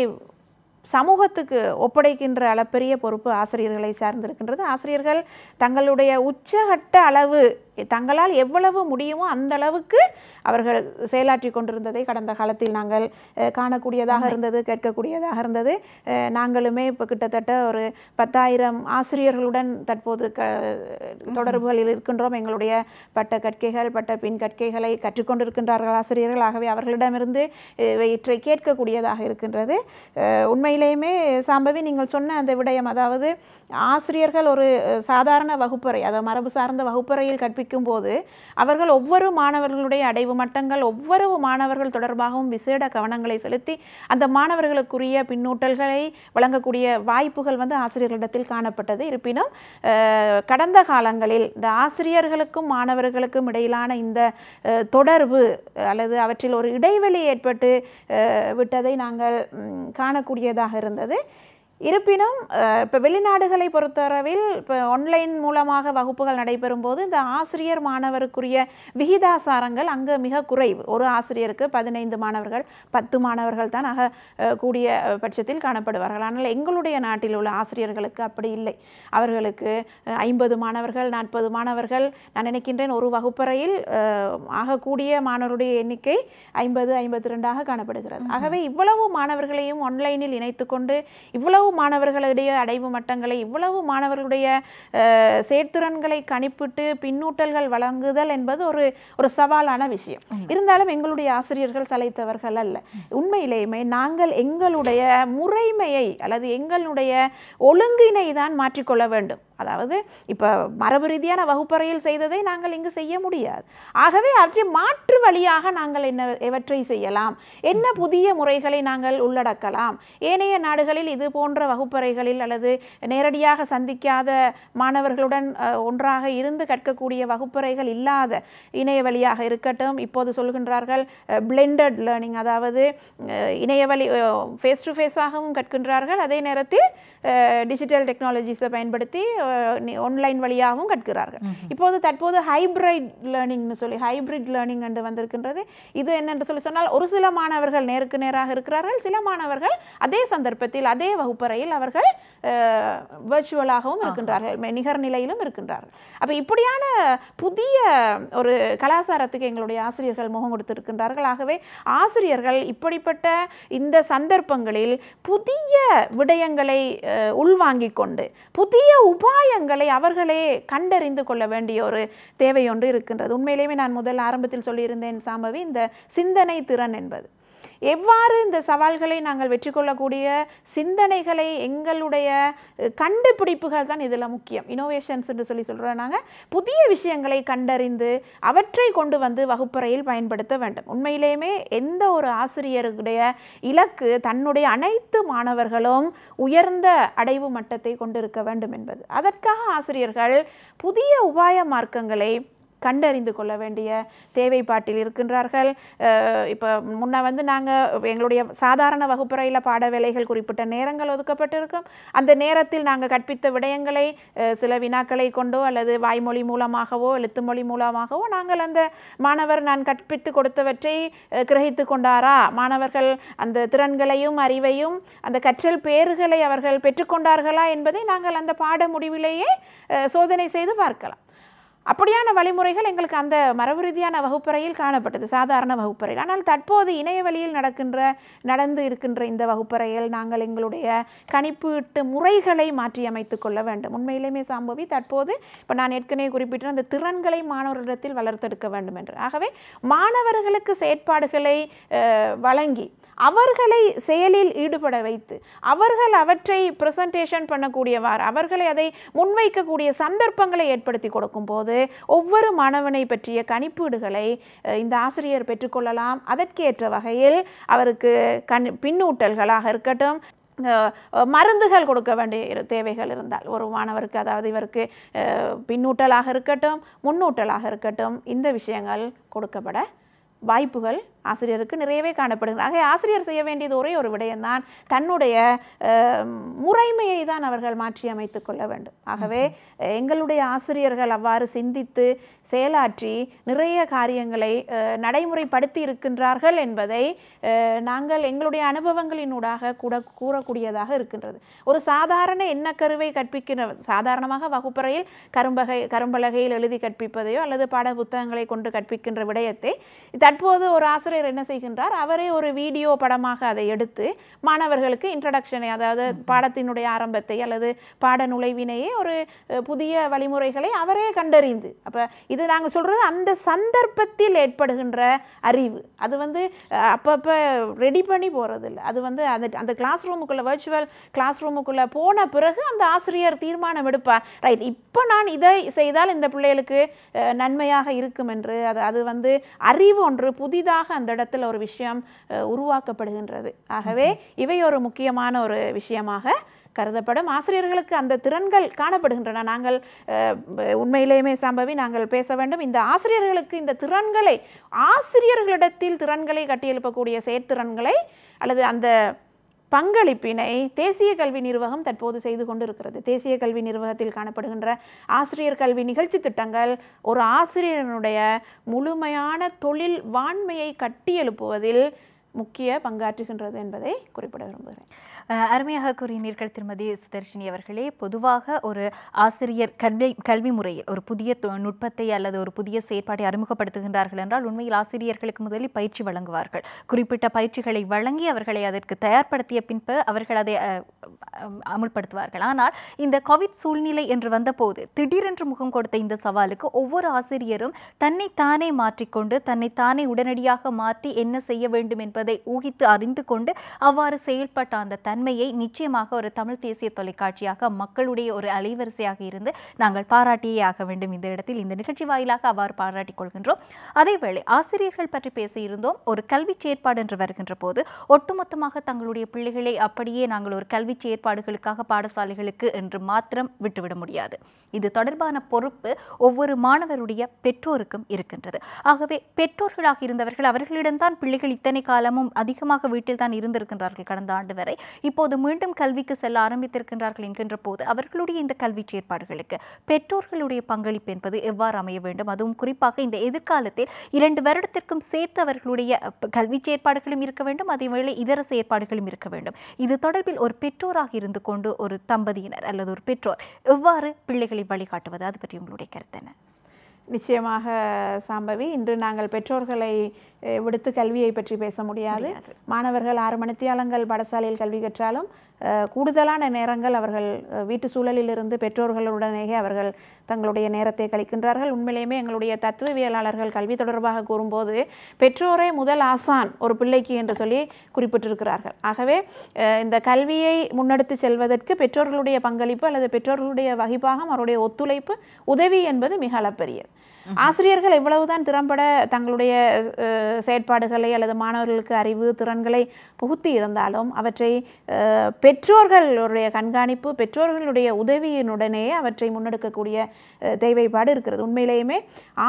சமூகத்துக்கு ஒப்படைக்கின்ற அளப்பெரிய பொறுப்பு ஆசிரியர்களை சார்ந்திருக்கின்றது. ஆசிரியர்கள் தங்களுடைய உச்சகட்ட அளவு தங்களால் எவ்வளவு முடியுமோ அந்த அளவுக்கு அவர்கள் செயலாற்றி கொண்டிருந்ததை கடந்த காலத்தில் நாங்கள் காணக்கூடியதாக இருந்தது, கேட்கக்கூடியதாக இருந்தது. நாங்களுமே இப்போ கிட்டத்தட்ட ஒரு 10,000 ஆசிரியர்களுடன் தற்போது தொடர்புகளில் இருக்கின்றோம். எங்களுடைய பட்ட கற்கைகள், பட்ட பின் கற்கைகளை கற்றுக்கொண்டிருக்கின்றார்கள் ஆசிரியர்கள். ஆகவே அவர்களிடமிருந்து இவற்றை கேட்கக்கூடியதாக இருக்கின்றது. உண்மையிலேயுமே சாம்பவி, நீங்கள் சொன்ன அந்த விடயம், அதாவது ஆசிரியர்கள் ஒரு சாதாரண வகுப்பறை, அதாவது மரபு சார்ந்த வகுப்பறையில் கற்பிக்கும் போது அவர்கள் ஒவ்வொரு மாணவர்களுடைய அடைவு மட்டங்கள், ஒவ்வொரு மாணவர்கள் தொடர்பாகவும் விசேட கவனங்களை செலுத்தி அந்த மாணவர்களுக்குரிய பின்னூட்டல்களை வழங்கக்கூடிய வாய்ப்புகள் ஆசிரியர்களிடத்தில் காணப்பட்டது. இருப்பினும் கடந்த காலங்களில் இந்த ஆசிரியர்களுக்கும் மாணவர்களுக்கும் இடையிலான இந்த தொடர்பு அல்லது அவற்றில் ஒரு இடைவெளி ஏற்பட்டு விட்டதை நாங்கள் காணக்கூடியதாக இருந்தது. இருப்பினும் இப்போ வெளிநாடுகளை பொறுத்தளவில் இப்போ ஆன்லைன் மூலமாக வகுப்புகள் நடைபெறும் போது இந்த ஆசிரியர் மாணவருக்குரிய விகிதாசாரங்கள் அங்கே மிக குறைவு. ஒரு ஆசிரியருக்கு 15 மாணவர்கள் 10 மாணவர்கள் தான் ஆக கூடிய பட்சத்தில் காணப்படுவார்கள். ஆனால் எங்களுடைய நாட்டில் உள்ள ஆசிரியர்களுக்கு அப்படி இல்லை. அவர்களுக்கு 50 மாணவர்கள் 40 மாணவர்கள், நான் நினைக்கின்றேன் ஒரு வகுப்பறையில் ஆகக்கூடிய மாணவருடைய எண்ணிக்கை 50-52 காணப்படுகிறது. ஆகவே இவ்வளவு மாணவர்களையும் ஆன்லைனில் இணைத்து கொண்டு இவ்வளவு மாணவர்களுடைய அடைவு மட்டங்களை, இவ்வளவு மாணவர்களுடைய சேர்த்திறன்களை கணிப்பிட்டு பின்னூட்டல்கள் வழங்குதல் என்பது ஒரு சவாலான விஷயம். இருந்தாலும் எங்களுடைய ஆசிரியர்கள் சளைத்தவர்கள் அல்ல. உண்மையிலேயுமே நாங்கள் எங்களுடைய முறைமையை அல்லது எங்களுடைய ஒழுங்கினை தான் மாற்றிக்கொள்ள வேண்டும். அதாவது இப்போ மரபு ரீதியான வகுப்பறையில் செய்ததை நாங்கள் இங்கு செய்ய முடியாது. ஆகவே அவற்றை மாற்று வழியாக நாங்கள் எவற்றை செய்யலாம், என்ன புதிய முறைகளை நாங்கள் உள்ளடக்கலாம். ஏனைய நாடுகளில் இது போன்ற வகுப்பறைகளில் அல்லது நேரடியாக சந்திக்காத மாணவர்களுடன் ஒன்றாக இருந்து கற்கக்கூடிய வகுப்பறைகள் இல்லாத இணைய வழியாக இருக்கட்டும். இப்போது சொல்கின்றார்கள் பிளெண்டட் லேர்னிங், அதாவது இணைய வழி ஃபேஸ் டு ஃபேஸாகவும் கற்கின்றார்கள், அதே நேரத்தில் டிஜிட்டல் டெக்னாலஜிஸை பயன்படுத்தி ஆன்லைன் வழியாகவும் கற்கிறார்கள். தற்போது ஹைப்ரிட் லேர்னிங் என்று வந்திருக்கின்றது. இது என்னென்று சொன்னால், ஒரு சில மாணவர்கள் நேருக்கு நேராக இருக்கிறார்கள், சில மாணவர்கள் அதே சந்தர்ப்பத்தில் அதே வகுப்பறையில் அவர்கள் வர்ச்சுவலாகவும் இருக்கின்றார்கள், நிகர் நிலையிலும் இருக்கின்றார்கள். அப்போ இப்படியான புதிய ஒரு கலாச்சாரத்துக்கு எங்களுடைய ஆசிரியர்கள் முகம் கொடுத்திருக்கின்றார்கள். ஆகவே ஆசிரியர்கள் இப்படிப்பட்ட இந்த சந்தர்ப்பங்களில் புதிய விடயங்களை உள்வாங்கிக் கொண்டு புதிய உபாயங்களை அவர்களே கண்டறிந்து கொள்ள வேண்டிய ஒரு தேவை ஒன்று இருக்கின்றது. உண்மையிலேயே நான் ஆரம்பத்தில் சொல்லியிருந்தேன் சாம்பவி, இந்த சிந்தனை திறன் என்பது எவ்வாறு இந்த சவால்களை நாங்கள் வெற்றி கொள்ளக்கூடிய சிந்தனைகளை எங்களுடைய கண்டுபிடிப்புகள் தான் இதில் முக்கியம். இனோவேஷன்ஸ் என்று சொல்கிறோம். நாங்கள் புதிய விஷயங்களை கண்டறிந்து அவற்றை கொண்டு வந்து வகுப்பறையில் பயன்படுத்த வேண்டும். உண்மையிலேயுமே எந்த ஒரு ஆசிரியருடைய இலக்கு தன்னுடைய அனைத்து மாணவர்களும் உயர்ந்த அடைவு மட்டத்தை கொண்டிருக்க வேண்டும் என்பது. அதற்காக ஆசிரியர்கள் புதிய உபாய மார்க்கங்களை கண்டறிந்து கொள்ள வேண்டிய தேவைப்பாட்டில் இருக்கின்றார்கள். இப்போ முன்ன வந்து நாங்கள் எங்களுடைய சாதாரண வகுப்பறையில் பாட வேலைகள் குறிப்பிட்ட நேரங்கள் ஒதுக்கப்பட்டிருக்கும். அந்த நேரத்தில் நாங்கள் கற்பித்த விடயங்களை சில வினாக்களை கொண்டோ அல்லது வாய்மொழி மூலமாகவோ எழுத்து மொழி மூலமாகவோ நாங்கள் அந்த மாணவர் நான் கற்பித்து கொடுத்தவற்றை கிரகித்து கொண்டாரா, மாணவர்கள் அந்த திறன்களையும் அறிவையும் அந்த கற்றல் பேறுகளை அவர்கள் பெற்றுக்கொண்டார்களா என்பதை நாங்கள் அந்த பாட முடிவிலேயே சோதனை செய்து பார்க்கலாம். அப்படியான வழிமுறைகள் எங்களுக்கு அந்த மரபு ரீதியான வகுப்பறையில் காணப்பட்டது, சாதாரண வகுப்பறையில். ஆனால் தற்போது இணைய வழியில் நடந்து இருக்கின்ற இந்த வகுப்பறையில் நாங்கள் எங்களுடைய கணிப்பீட்டு முறைகளை மாற்றி அமைத்து கொள்ள வேண்டும். உண்மையிலுமே சாம்பவி தற்போது இப்போ நான் ஏற்கனவே குறிப்பிட்ட அந்த திறன்களை மாணவர்களிடத்தில் வளர்த்தெடுக்க வேண்டும் என்று. ஆகவே மாணவர்களுக்கு செயற்பாடுகளை வழங்கி அவர்களை செயலில் ஈடுபட வைத்து அவர்கள் அவற்றை ப்ரெசன்டேஷன் பண்ணக்கூடியவாறு அவர்களை அதை முன்வைக்கக்கூடிய சந்தர்ப்பங்களை ஏற்படுத்தி கொடுக்கும் போது ஒவ்வொரு மாணவனை பற்றிய கணிப்பீடுகளை இந்த ஆசிரியர் பெற்றுக்கொள்ளலாம். அதற்கேற்ற வகையில் அவருக்கு பின்னூட்டல்களாக இருக்கட்டும், மருந்துகள் கொடுக்க வேண்டிய தேவைகள் இருந்தால் ஒரு மாணவருக்கு, அதாவது இவருக்கு பின்னூட்டலாக இருக்கட்டும் முன்னூட்டலாக இருக்கட்டும், இந்த விஷயங்கள் கொடுக்கப்பட வாய்ப்புகள் ஆசிரியருக்கு நிறையவே காணப்படுகிறது. ஆக ஆசிரியர் செய்ய வேண்டியது ஒரே ஒரு விடயம்தான், தன்னுடைய முறைமையை தான் அவர்கள் மாற்றி அமைத்து கொள்ள வேண்டும். ஆகவே எங்களுடைய ஆசிரியர்கள் அவ்வாறு சிந்தித்து செயலாற்றி நிறைய காரியங்களை நடைமுறைப்படுத்தி இருக்கின்றார்கள் என்பதை நாங்கள் எங்களுடைய அனுபவங்களினூடாக கூட கூறக்கூடியதாக இருக்கின்றது. ஒரு சாதாரண எண்ணக்கருவை கற்பிக்கிற, சாதாரணமாக வகுப்பறையில் கரும்பலகையில் எழுதி கற்பிப்பதையோ அல்லது பாட புத்தகங்களை கொண்டு கற்பிக்கின்ற விடயத்தை தற்போது ஒரு ஆசிரியர் என்ன செய்கின்றார், அவரே ஒரு வீடியோ படமாக அதை எடுத்து மாணவர்களுக்கு இன்ட்ரடக்ஷனை, அதாவது பாடத்தினுடைய ஆரம்பத்தை அல்லது பாட நுழைவினையே ஒரு புதிய வழிமுறைகளை அவரே கண்டறிந்து, அப்போ இது நாங்கள் சொல்கிறது அந்த சந்தர்ப்பத்தில் ஏற்படுகின்ற அறிவு. அது வந்து அப்பப்போ ரெடி பண்ணி போகிறதில்லை. அது வந்து அந்த கிளாஸ் ரூமுக்குள்ளே, வர்ச்சுவல் கிளாஸ் ரூமுக்குள்ளே போன பிறகு அந்த ஆசிரியர் தீர்மானம் எடுப்பார், ரைட் இப்போ நான் இதை செய்தால் இந்த பிள்ளைகளுக்கு நன்மையாக இருக்கும் என்று. அது வந்து அறிவு ஒன்று புதிதாக அந்த இடத்துல ஒரு விஷயம் உருவாக்கப்படுகின்றது. ஆகவே இவை ஒரு முக்கியமான ஒரு விஷயமாக கருதப்படும். ஆசிரியர்களுக்கு அந்த திறன்கள் காணப்படுகின்றன. நாங்கள் உண்மையிலேயுமே சம்பவி நாங்கள் பேச வேண்டும், இந்த ஆசிரியர்களுக்கு இந்த திறன்களை, ஆசிரியர்களிடத்தில் திறன்களை கட்டியெழுப்பக்கூடிய செயற்திறன்களை அல்லது அந்த பங்களிப்பினை தேசிய கல்வி நிர்வாகம் தற்போது செய்து கொண்டு இருக்கிறது. தேசிய கல்வி நிர்வாகத்தில் காணப்படுகின்ற ஆசிரியர் கல்வி நிகழ்ச்சி திட்டங்கள் ஒரு ஆசிரியனுடைய முழுமையான தொழில் வாண்மையை கட்டியெழுப்புவதில் முக்கிய பங்காற்றுகின்றது என்பதை குறிப்பிட விரும்புகிறேன். அருமையாக கூறினீர்கள் திருமதி சுதர்ஷினி அவர்களே. பொதுவாக ஒரு ஆசிரியர் கல்வி முறையில் ஒரு புதிய நுட்பத்தை அல்லது ஒரு புதிய செயற்பாட்டை அறிமுகப்படுத்துகின்றார்கள் என்றால் உண்மையில் ஆசிரியர்களுக்கு முதலில் பயிற்சி வழங்குவார்கள். குறிப்பிட்ட பயிற்சிகளை வழங்கி அவர்களை அதற்கு தயார்படுத்திய பின்பு அவர்கள் அதை அமுல்படுத்துவார்கள். ஆனால் இந்த கோவிட் சூழ்நிலை என்று வந்தபோது திடீரென்று முகம் கொடுத்த இந்த சவாலுக்கு ஒவ்வொரு ஆசிரியரும் தன்னைத்தானே மாற்றிக்கொண்டு தன்னைத்தானே உடனடியாக மாற்றி என்ன செய்ய வேண்டும் என்பதை ஊகித்து அறிந்து கொண்டு அவ்வாறு செயல்பட்ட அந்த தன்மையை நிச்சயமாக ஒரு தமிழ் தேசிய தொலைக்காட்சியாக மக்களுடைய ஒரு அலைவரிசையாக இருந்து நாங்கள் பாராட்டியே ஆக வேண்டும். இந்த இடத்தில் இந்த நிகழ்ச்சி வாயிலாக அவ்வாறு பாராட்டிக் கொள்கின்றோம். அதேவேளை ஆசிரியர்கள் பற்றி பேசியிருந்தோம். ஒரு கல்வி செயற்பாடு என்று வருகின்ற போது ஒட்டுமொத்தமாக தங்களுடைய பிள்ளைகளை அப்படியே நாங்கள் ஒரு கல்வி செயற்பாடுகளுக்காக பாடசாலைகளுக்கு என்று மாத்திரம் விட்டுவிட முடியாது. இது தொடர்பான பொறுப்பு ஒவ்வொரு மாணவருடைய பெற்றோருக்கும் இருக்கின்றது. ஆகவே பெற்றோர்களாக இருந்தவர்கள் அவர்களிடம்தான் பிள்ளைகள் இத்தனை காலமும் அதிகமாக வீட்டில் தான் இருந்திருக்கின்றார்கள் கடந்த ஆண்டு வரை. இப்போது மீண்டும் கல்விக்கு செல்ல ஆரம்பித்திருக்கின்றார்கள் என்கின்ற போது அவர்களுடைய இந்த கல்வி செயற்பாடுகளுக்கு பெற்றோர்களுடைய பங்களிப்பு என்பது எவ்வாறு அமைய வேண்டும்? அதுவும் குறிப்பாக இந்த எதிர்காலத்தில் 2 வருடத்திற்கும் சேர்த்து அவர்களுடைய கல்வி செயற்பாடுகளும் இருக்க வேண்டும், அதேவேளை இதர செயற்பாடுகளும் இருக்க வேண்டும். இது தொடர்பில் ஒரு பெற்றோராக இருந்து கொண்டு ஒரு தம்பதியினர் அல்லது ஒரு பெற்றோர் எவ்வாறு பிள்ளைகளை வழிகாட்டுவது, அது பற்றி உங்களுடைய கருத்து என்ன? நிச்சயமாக சாம்பவி, இன்று நாங்கள் பெற்றோர்களை விடுத்து கல்வியை பற்றி பேச முடியாது. மாணவர்கள் 6 மணித்தியாலங்கள் பாடசாலையில் கல்வி கற்றாலும் கூடுதலான நேரங்கள் அவர்கள் வீட்டு சூழலிலிருந்து பெற்றோர்களுடனேயே அவர்கள் தங்களுடைய நேரத்தை கழிக்கின்றார்கள். உண்மையிலேயுமே எங்களுடைய தத்துவவியலாளர்கள் கல்வி தொடர்பாக கூறும்போது பெற்றோரே முதல் ஆசான் ஒரு பிள்ளைக்கு என்று சொல்லி குறிப்பிட்டிருக்கிறார்கள். ஆகவே இந்த கல்வியை முன்னெடுத்து செல்வதற்கு பெற்றோர்களுடைய பங்களிப்பு அல்லது பெற்றோர்களுடைய வகிப்பாகம் அவருடைய ஒத்துழைப்பு உதவி என்பது மிக அளப்பரியது. ஆசிரியர்கள் எவ்வளவுதான் திறம்பட தங்களுடைய செயற்பாடுகளை அல்லது மாணவர்களுக்கு அறிவு திறன்களை புகுத்தி இருந்தாலும் அவற்றை பெற்றோர்களுடைய கண்காணிப்பு பெற்றோர்களுடைய உதவியினுடனே அவற்றை முன்னெடுக்கக்கூடிய தேவைப்பாடு இருக்கிறது. உண்மையிலேயுமே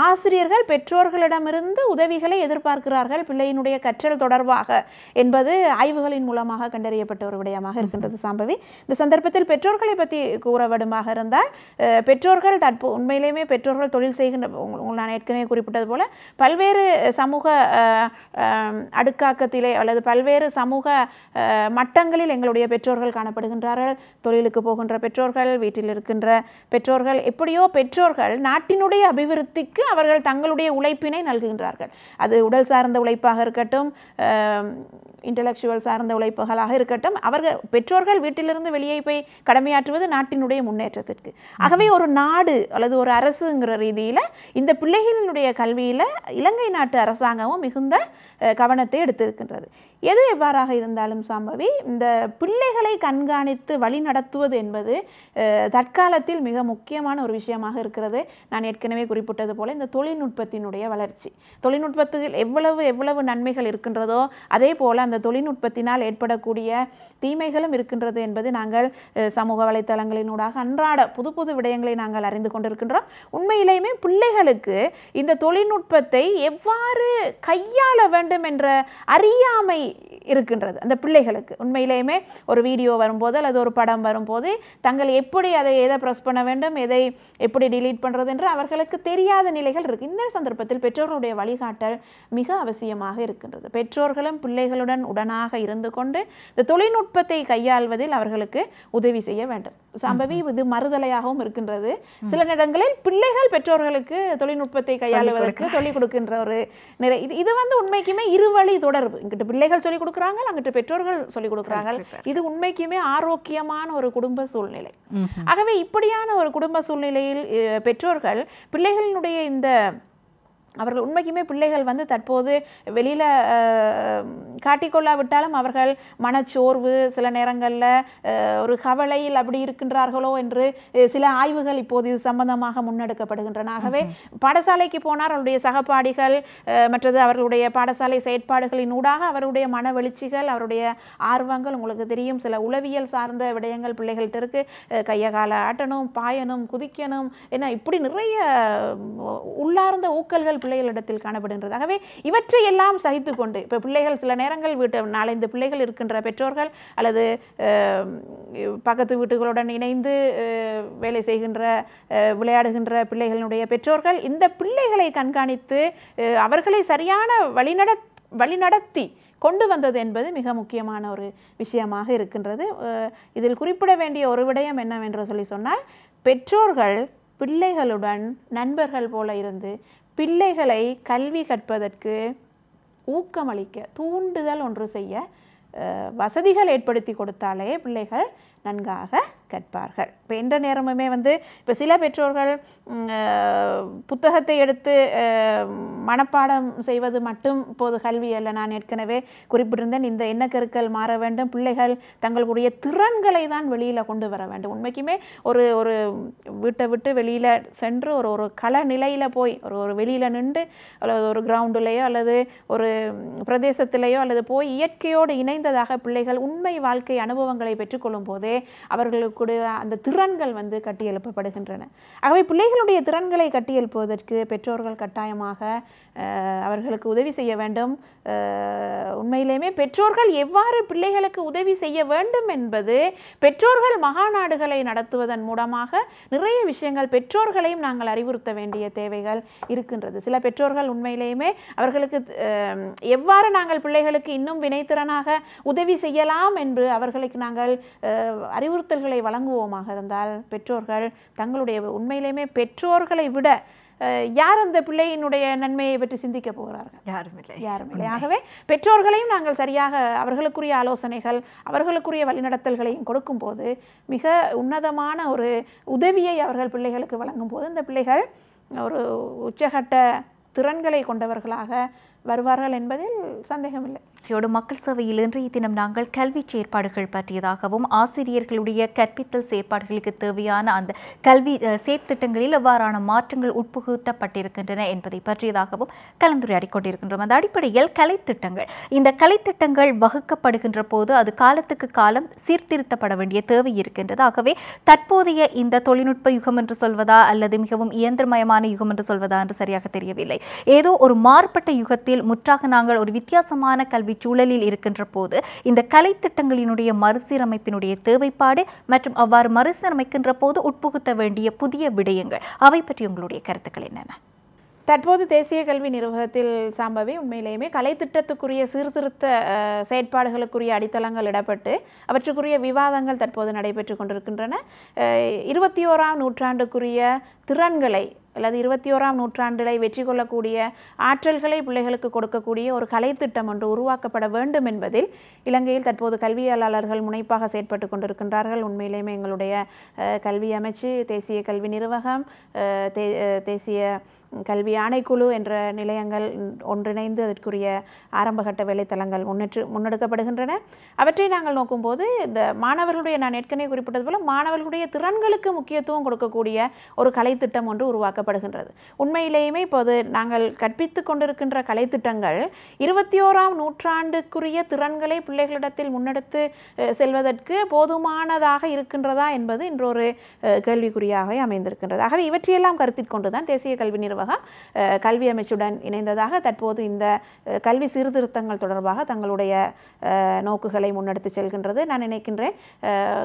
ஆசிரியர்கள் பெற்றோர்களிடமிருந்து உதவிகளை எதிர்பார்க்கிறார்கள் பிள்ளையினுடைய கற்றல் தொடர்பாக என்பது ஆய்வுகளின் மூலமாக கண்டறியப்பட்ட ஒரு விடயமாக இருக்கின்றது. சாம்பவி, இந்த சந்தர்ப்பத்தில் பெற்றோர்களை பற்றி கூற வேண்டுமாக இருந்தால் பெற்றோர்கள் உண்மையிலேயுமே பெற்றோர்கள் தொழில் செய்கின்ற நான் ஏற்கனவே குறிப்பிட்டது போல பல்வேறு சமூக அடுக்காக்கத்திலே அல்லது பல்வேறு சமூக மட்டங்களில் எங்களுடைய பெற்றோர்கள் காணப்படுகின்றார்கள். தொழிலுக்கு போகின்ற பெற்றோர்கள், வீட்டில் இருக்கின்ற பெற்றோர்கள், எப்படியோ பெற்றோர்கள் நாட்டினுடைய அபிவிருத்திக்கு அவர்கள் தங்களுடைய உழைப்பினை நல்குகின்றார்கள். அது உடல் சார்ந்த உழைப்பாக இருக்கட்டும், இன்டலெக்சுவல் சார்ந்த உழைப்புகளாக இருக்கட்டும், அவர்கள் பெற்றோர்கள் வீட்டிலிருந்து வெளியே போய் கடமையாற்றுவது நாட்டினுடைய முன்னேற்றத்திற்கு. ஆகவே ஒரு நாடு அல்லது ஒரு அரசுங்கிற ரீதியில் இந்த பிள்ளைகளினுடைய கல்வியில் இலங்கை நாட்டு அரசாங்கமும் மிகுந்த கவனத்தை எடுத்திருக்கின்றது. எது எவ்வாறாக இருந்தாலும் சாம்பவி, இந்த பிள்ளைகளை கண்காணித்து வழி நடத்துவது என்பது தற்காலத்தில் மிக முக்கியமான ஒரு விஷயமாக இருக்கிறது. நான் ஏற்கனவே குறிப்பிட்டது போல இந்த தொழில்நுட்பத்தினுடைய வளர்ச்சி, தொழில்நுட்பத்தில் எவ்வளவு நன்மைகள் இருக்கின்றதோ அதே போல அந்த தொழில்நுட்பத்தினால் ஏற்படக்கூடிய தீமைகளும் இருக்கின்றது என்பது நாங்கள் சமூக வலைத்தளங்களினூடாக அன்றாட புது புது விடயங்களை நாங்கள் அறிந்து கொண்டிருக்கின்றோம். உண்மையிலேயுமே பிள்ளைகளுக்கு இந்த தொழில்நுட்பத்தை எவ்வாறு கையாள வேண்டும் என்ற அறியாமை இருக்கின்றது. அந்த பிள்ளைகளுக்கு உண்மையிலேயுமே ஒரு வீடியோ வரும்போது அல்லது ஒரு படம் வரும்போது தங்கள் எப்படி எதை ப்ரெஸ் பண்ண வேண்டும், எதை எப்படி டிலீட் பண்ணுறது என்று அவர்களுக்கு தெரியாத நிலைகள் இருக்குது. இந்த சந்தர்ப்பத்தில் பெற்றோர்களுடைய வழிகாட்டல் மிக அவசியமாக இருக்கின்றது. பெற்றோர்களும் பிள்ளைகளுடன் உடனாக இருந்து கொண்டு இந்த தொழில்நுட்பத்தை கையாள்வதில் அவர்களுக்கு உதவி செய்ய வேண்டும். சம்பவி, இது மறுதலையாகவும் இருக்கின்றது. சில நேரங்களில் பிள்ளைகள் பெற்றோர்களுக்கு தொழில்நுட்பத்தை கையாளுவதற்கு சொல்லிக் கொடுக்கின்ற ஒரு நிலை. இது உண்மைக்குமே இருவழி தொடர்பு. இங்கிட்ட பிள்ளைகள் சொல்லிக் கொடுக்குறாங்க, அங்கிட்ட பெற்றோர்கள் சொல்லிக் கொடுக்குறாங்க. இது உண்மைக்குமே ஆரோக்கியமான ஒரு குடும்ப சூழ்நிலை. ஆகவே இப்படியான ஒரு குடும்ப சூழ்நிலையில் பெற்றோர்கள் பிள்ளைகளினுடைய இந்த அவர்கள் உண்மைக்குமே பிள்ளைகள் தற்போது வெளியில் காட்டிக்கொள்ளாவிட்டாலும் அவர்கள் மனச்சோர்வு, சில நேரங்களில் ஒரு கவலையில் அப்படி இருக்கின்றார்களோ என்று சில ஆய்வுகள் இப்போது இது சம்பந்தமாக முன்னெடுக்கப்படுகின்றன. ஆகவே பாடசாலைக்கு போனார் அவருடைய சகபாடிகள் மற்றது அவர்களுடைய பாடசாலை செயற்பாடுகளின் ஊடாக அவருடைய மன வெளிச்சிகள், அவருடைய ஆர்வங்கள் உங்களுக்கு தெரியும். சில உளவியல் சார்ந்த விடயங்கள் பிள்ளைகள்கிட்ட இருக்கு. கையை காலை ஆட்டணும், பாயணும், குதிக்கணும், ஏன்னா இப்படி நிறைய உள்ளார்ந்த ஊக்கல்கள் பிள்ளைகளிடத்தில் காணப்படுகின்றது. ஆகவே இவற்றை எல்லாம் சகித்து கொண்டு இப்போ பிள்ளைகள் சில நேரங்கள் 4-5 பிள்ளைகள் இருக்கின்ற பெற்றோர்கள் அல்லது பக்கத்து வீட்டுகளுடன் இணைந்து வேலை செய்கின்ற விளையாடுகின்ற பிள்ளைகளுடைய பெற்றோர்கள் இந்த பிள்ளைகளை கண்காணித்து அவர்களை சரியான வழிநடத்தி கொண்டு வந்தது என்பது மிக முக்கியமான ஒரு விஷயமாக இருக்கின்றது. இதில் குறிப்பிட வேண்டிய ஒரு விடயம் என்னவென்று சொன்னால், பெற்றோர்கள் பிள்ளைகளுடன் நண்பர்கள் போல இருந்து பிள்ளைகளை கல்வி கற்பதற்கு ஊக்கமளிக்க தூண்டுதல் ஒன்று செய்ய வசதிகள் ஏற்படுத்தி கொடுத்தாலே பிள்ளைகள் நன்காக கற்பார்கள். இப்போ எந்த நேரமுமே இப்போ சில பெற்றோர்கள் புத்தகத்தை எடுத்து மனப்பாடம் செய்வது மட்டும் இப்போது கல்வி அல்ல. நான் ஏற்கனவே குறிப்பிட்டிருந்தேன், இந்த எண்ணக்கருக்கள் மாற வேண்டும். பிள்ளைகள் தங்களுடைய திறன்களை தான் வெளியில் கொண்டு வர வேண்டும். உண்மைக்குமே ஒரு வீட்டை விட்டு வெளியில் சென்று ஒரு கள நிலையில் போய் ஒரு வெளியில் நின்று அல்லது ஒரு கிரவுண்டுலேயோ அல்லது ஒரு பிரதேசத்திலேயோ அல்லது போய் இயற்கையோடு இணைந்ததாக பிள்ளைகள் உண்மை வாழ்க்கை அனுபவங்களை பெற்றுக்கொள்ளும் போதே அவர்களுக்கு அந்த திறன்கள் கட்டியெழுப்பப்படுகின்றன. ஆகவே பிள்ளைகளுடைய திறன்களை கட்டியெழுப்புவதற்கு பெற்றோர்கள் கட்டாயமாக அவர்களுக்கு உதவி செய்ய வேண்டும். உண்மையிலேயுமே பெற்றோர்கள் எவ்வாறு பிள்ளைகளுக்கு உதவி செய்ய வேண்டும் என்பது பெற்றோர்கள் மகாநாடுகளை நடத்துவதன் மூலமாக நிறைய விஷயங்கள் பெற்றோர்களையும் நாங்கள் அறிவுறுத்த வேண்டிய தேவைகள் இருக்கின்றது. சில பெற்றோர்கள் உண்மையிலேயுமே அவர்களுக்கு எவ்வாறு நாங்கள் பிள்ளைகளுக்கு இன்னும் வினைத்திறனாக உதவி செய்யலாம் என்று அவர்களுக்கு நாங்கள் அறிவுறுத்தல்களை வழங்குவோமாக இருந்தால் பெற்றோர்கள் தங்களுடைய உண்மையிலேயுமே பெற்றோர்களை விட யார் அந்த பிள்ளையினுடைய நன்மையை பற்றி சிந்திக்க போகிறார்கள்? யாரும் இல்லை. ஆகவே பெற்றோர்களையும் நாங்கள் சரியாக அவர்களுக்குரிய ஆலோசனைகள் அவர்களுக்குரிய வழிநடத்தல்களையும் கொடுக்கும்போது மிக உன்னதமான ஒரு உதவியை அவர்கள் பிள்ளைகளுக்கு வழங்கும் போது இந்த பிள்ளைகள் ஒரு உச்சகட்ட திறன்களை கொண்டவர்களாக வருவார்கள் என்பதில் சந்தேகமில்லை. மக்கள் சேவையில் இன்றைய தினம் நாங்கள் கல்வி செயற்பாடுகள் பற்றியதாகவும் ஆசிரியர்களுடைய கற்பித்தல் செயற்பாடுகளுக்கு தேவையான அந்த கல்வி செயற்திட்டங்களில் எவ்வாறான மாற்றங்கள் உட்புகுத்தப்பட்டிருக்கின்றன என்பதை பற்றியதாகவும் கலந்துரையாடிக் கொண்டிருக்கின்றோம். அந்த அடிப்படையில் கலைத்திட்டங்கள், இந்த கலைத்திட்டங்கள் வகுக்கப்படுகின்ற போது அது காலத்துக்கு காலம் சீர்திருத்தப்பட வேண்டிய தேவை இருக்கின்றது. ஆகவே தற்போதைய இந்த தொழில்நுட்ப யுகம் என்று சொல்வதா அல்லது மிகவும் இயந்திரமயமான யுகம் என்று சொல்வதா என்று சரியாக தெரியவில்லை. ஏதோ ஒரு மாறுபட்ட யுகத்தில் முற்றாக நாங்கள் ஒரு வித்தியாசமான கல்வி சூழலில் இருக்கின்ற போது இந்த கலைத்திட்டங்களினுடைய மறுசீரமைப்பினுடைய தேவைப்பாடு மற்றும் அவ்வாறு மறுசீரமைக்கின்ற போது உட்புகுத்த வேண்டிய புதிய விடயங்கள் அவை பற்றி உங்களுடைய கருத்துக்கள் என்னென்ன? தற்போது தேசிய கல்வி நிர்வாகத்தில் சாம்பவி உண்மையிலேயுமே கலைத்திட்டத்துக்குரிய சீர்திருத்த செயற்பாடுகளுக்குரிய அடித்தளங்கள் இடப்பட்டு அவற்றுக்குரிய விவாதங்கள் தற்போது நடைபெற்று கொண்டிருக்கின்றன. 21ஆம் நூற்றாண்டுக்குரிய திறன்களை அல்லது 21ஆம் நூற்றாண்டிலை வெற்றி கொள்ளக்கூடிய ஆற்றல்களை பிள்ளைகளுக்கு கொடுக்கக்கூடிய ஒரு கலைத்திட்டம் ஒன்று உருவாக்கப்பட வேண்டும் என்பதில் இலங்கையில் தற்போது கல்வியாளர்கள் முனைப்பாக செயற்பட்டு கொண்டிருக்கின்றார்கள். உண்மையிலேயுமே எங்களுடைய கல்வி அமைச்சு, தேசிய கல்வி நிர்வாகம், தேசிய கல்வி ஆணைக்குழு என்ற நிலையங்கள் ஒன்றிணைந்து அதற்குரிய ஆரம்பகட்ட வேலைத்தளங்கள் முன்னெடுக்கப்படுகின்றன. அவற்றை நாங்கள் நோக்கும்போது இந்த மாணவர்களுடைய, நான் ஏற்கனவே குறிப்பிட்டது போல, மாணவர்களுடைய திறன்களுக்கு முக்கியத்துவம் கொடுக்கக்கூடிய ஒரு கலைத்திட்டம் ஒன்று உருவாக்கப்படுகின்றது. உண்மையிலேயுமே இப்போது நாங்கள் கற்பித்து கொண்டிருக்கின்ற கலைத்திட்டங்கள் 21ஆம் நூற்றாண்டுக்குரிய திறன்களை பிள்ளைகளிடத்தில் முன்னெடுத்து செல்வதற்கு போதுமானதாக இருக்கின்றதா என்பது இன்றொரு கேள்விக்குறியாக அமைந்திருக்கின்றது. ஆகவே இவற்றையெல்லாம் கருத்தில் கொண்டுதான் தேசிய கல்வி நிர்வாகம் கல்வி அமைச்சுடன் இணைந்ததாக தற்போது இந்த கல்வி சீர்திருத்தங்கள் தொடர்பாக தங்களுடைய நோக்குகளை முன்னெடுத்து செல்கின்றது. நான் நினைக்கின்றேன்